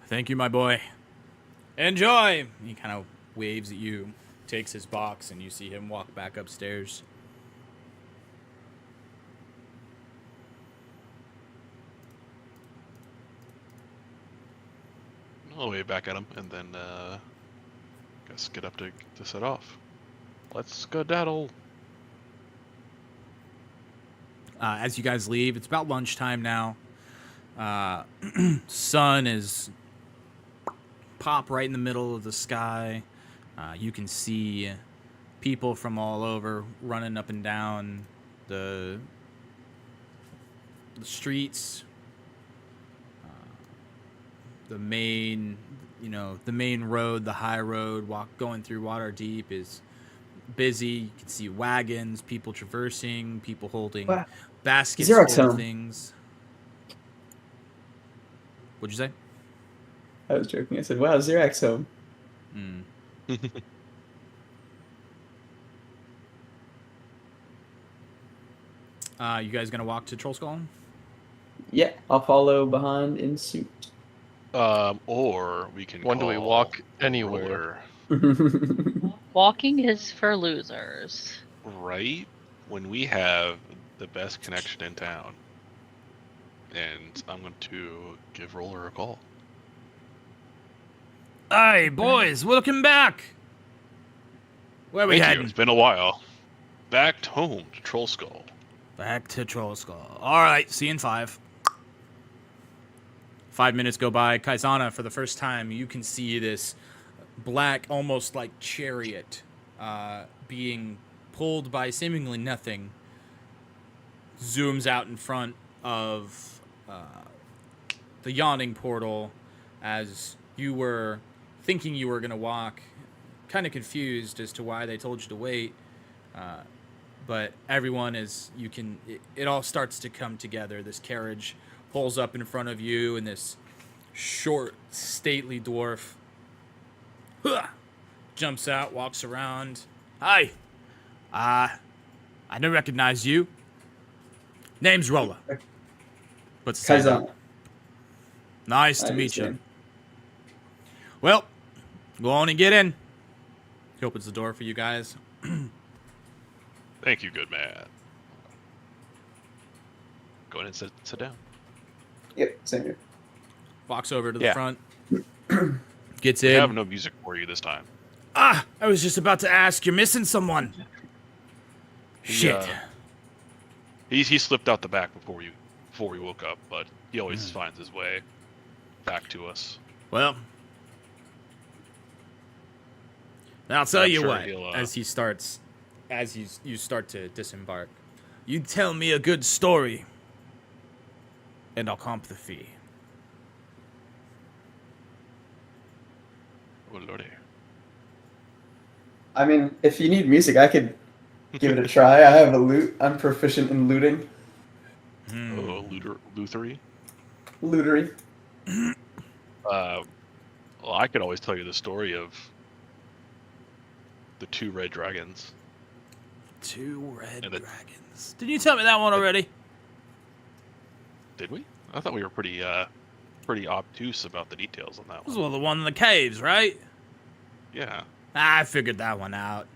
Thank you, my boy. Enjoy! He kind of waves at you, takes his box, and you see him walk back upstairs. I'll wave back at him and then guess get up to set off. Let's skedaddle. As you guys leave, it's about lunchtime now. Sun is pop right in the middle of the sky. You can see people from all over running up and down the streets. The main road, the high road, going through Waterdeep is busy. You can see wagons, people traversing, people holding baskets full of things. What'd you say? I was joking. I said, "Wow, Xerax home." You guys gonna walk to Troll Skull? Yeah, I'll follow behind in suit. Or we can. When do we walk anywhere? Walking is for losers. Right? When we have the best connection in town. And I'm going to give Roller a call. Hey, boys, welcome back. Where we Thank you. heading? It's been a while. Back home to Troll Skull. Back to Troll Skull. All right, see you in 5. 5 minutes go by. Kaizana, for the first time, you can see this black, almost like chariot, being pulled by seemingly nothing, zooms out in front of the yawning portal as you were thinking you were going to walk, kind of confused as to why they told you to wait. But everyone is, it all starts to come together. This carriage pulls up in front of you, and this short, stately dwarf jumps out, walks around. Hi. I don't recognize you. Name's Rolla. What's the Kaizana. Nice to meet you. Well, go on and get in. He opens the door for you guys. Thank you, good man. Go ahead and sit down. Yep, same here. Walks over to the Yeah. front. Gets We in. have no music for you this time. I was just about to ask. You're missing someone. Shit. He slipped out the back before we woke up, but he always finds his way back to us. Well, I'll tell I'm you sure what. he'll, As you start to disembark, you tell me a good story, and I'll comp the fee. Oh lordy. I mean, if you need music, I could give it a try. I have a lute. I'm proficient in looting. Oh, Luthery. Lootery. Well, I could always tell you the story of the 2 red dragons. 2 red And the- dragons. Didn't you tell me that one already? Did we? I thought we were pretty obtuse about the details on that This was one. the one in the caves, right? Yeah. I figured that one out.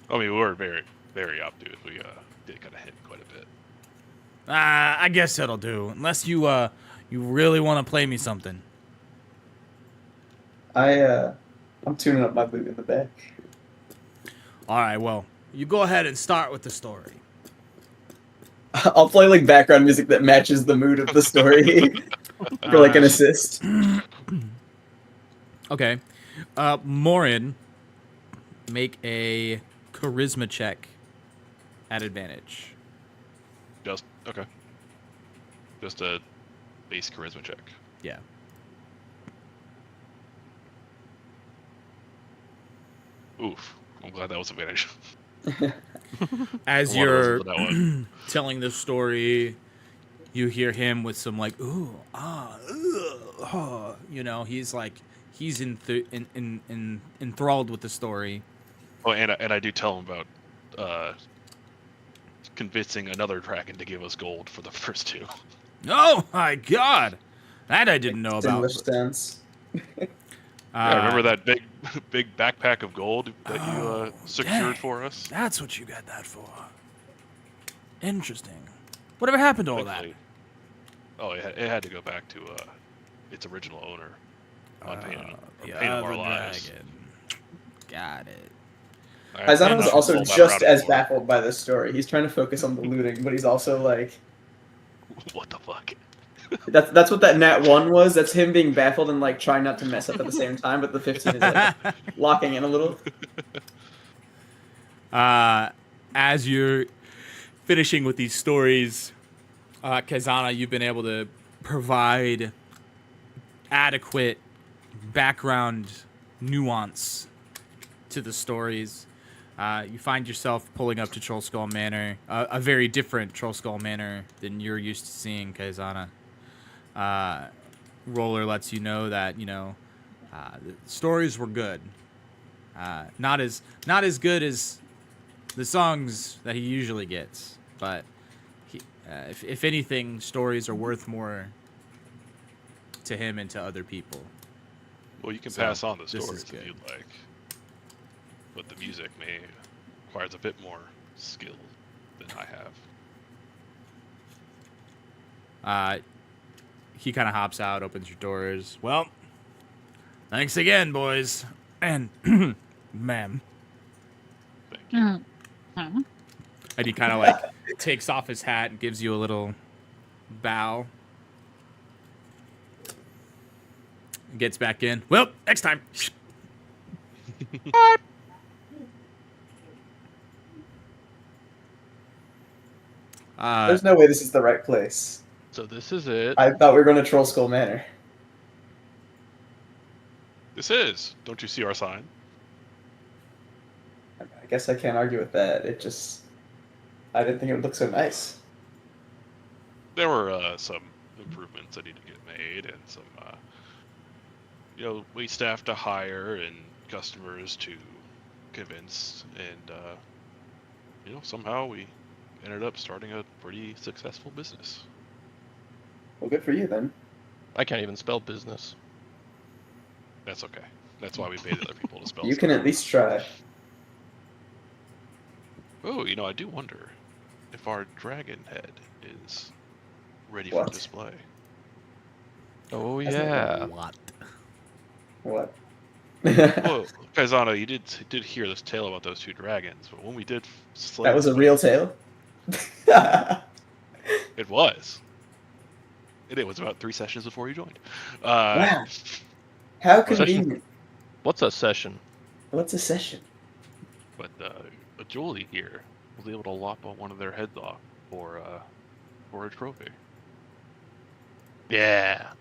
I mean, we were very, very obtuse. We did kind of hit quite a bit. I guess it'll do. Unless you really want to play me something. I'm tuning up my lute in the back. All right, well, you go ahead and start with the story. I'll play like background music that matches the mood of the story for like an assist. Okay. Morin, make a charisma check at advantage. Okay. Just a base charisma check. Yeah. Oof. I'm glad that was advantage. As A lot of you're us with that one. telling the story, you hear him with some like, ooh, you know, he's enthralled with the story. Oh, and I do tell him about convincing another dragon to give us gold for the first 2. Oh my god, that I didn't know about. Distinguished stance. Yeah, remember that big backpack of gold that you secured dang. for us? That's what you got that for. Interesting. Whatever happened to all that? Thankfully- Oh, it had to go back to its original owner. On pain of our other lives. dragon. Got it. Kaizana was I'm also sold that just route as anymore. baffled by this story. He's trying to focus on the looting, but he's also like, What the fuck? that's what that nat 1 was. That's him being baffled and like trying not to mess up at the same time. But the 15 is like locking in a little. As you're finishing with these stories, Kaizana, you've been able to provide adequate background nuance to the stories. You find yourself pulling up to Troll Skull Manor, a very different Troll Skull Manor than you're used to seeing, Kaizana. Roller lets you know that, the stories were good. Not as good as the songs that he usually gets, but if anything, stories are worth more to him and to other people. Well, you can So, pass on the this is stories good. if you'd like. But the music requires a bit more skill than I have. He kind of hops out, opens your doors. Well, thanks again, boys. And, ma'am. Thank you. Mhm. And he kind of like takes off his hat and gives you a little bow. Gets back in. Well, next time. There's no way this is the right place. So this is it. I thought we were going to Troll Skull Manor. This is. Don't you see our sign? I guess I can't argue with that. I didn't think it would look so nice. There were some improvements that need to get made, and some, wait staff to hire and customers to convince, and somehow we ended up starting a pretty successful business. Well, good for you then. I can't even spell business. That's okay. That's why we paid other people to spell. You can at least try. Oh, I do wonder if our dragon head is ready What? for display. Oh That's yeah. What? What? Well, Kaizano, you did hear this tale about those two dragons, but when we did slay That was a them, real tale? It was. And it was about 3 sessions before you joined. Wow. How Session. convenient. What's a session? What's a session? But Julie here was able to lop one of their heads off for a trophy. Yeah.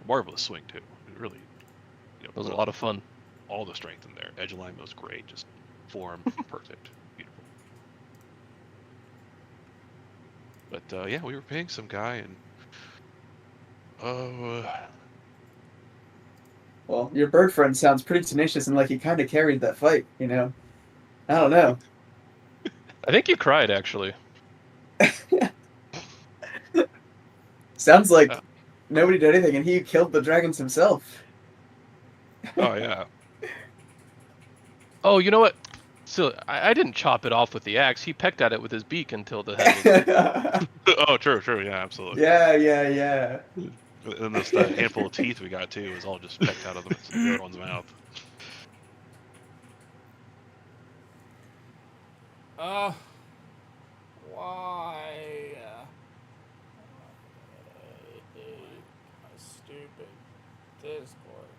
Marvelous swing too. It really. It was a lot of fun. All the strength in there. Edge line was great. Just form perfect. Beautiful. But yeah, we were paying some guy, and Well, your bird friend sounds pretty tenacious and like he kind of carried that fight, I don't know. I think you cried actually. Sounds like nobody did anything and he killed the dragons himself. oh yeah. Oh, you know what? So I didn't chop it off with the axe. He pecked at it with his beak until the head was. Oh, true. Yeah, absolutely. Yeah. And that handful of teeth we got too was all just pecked out of the other one's mouth. Why? Stupid Discord.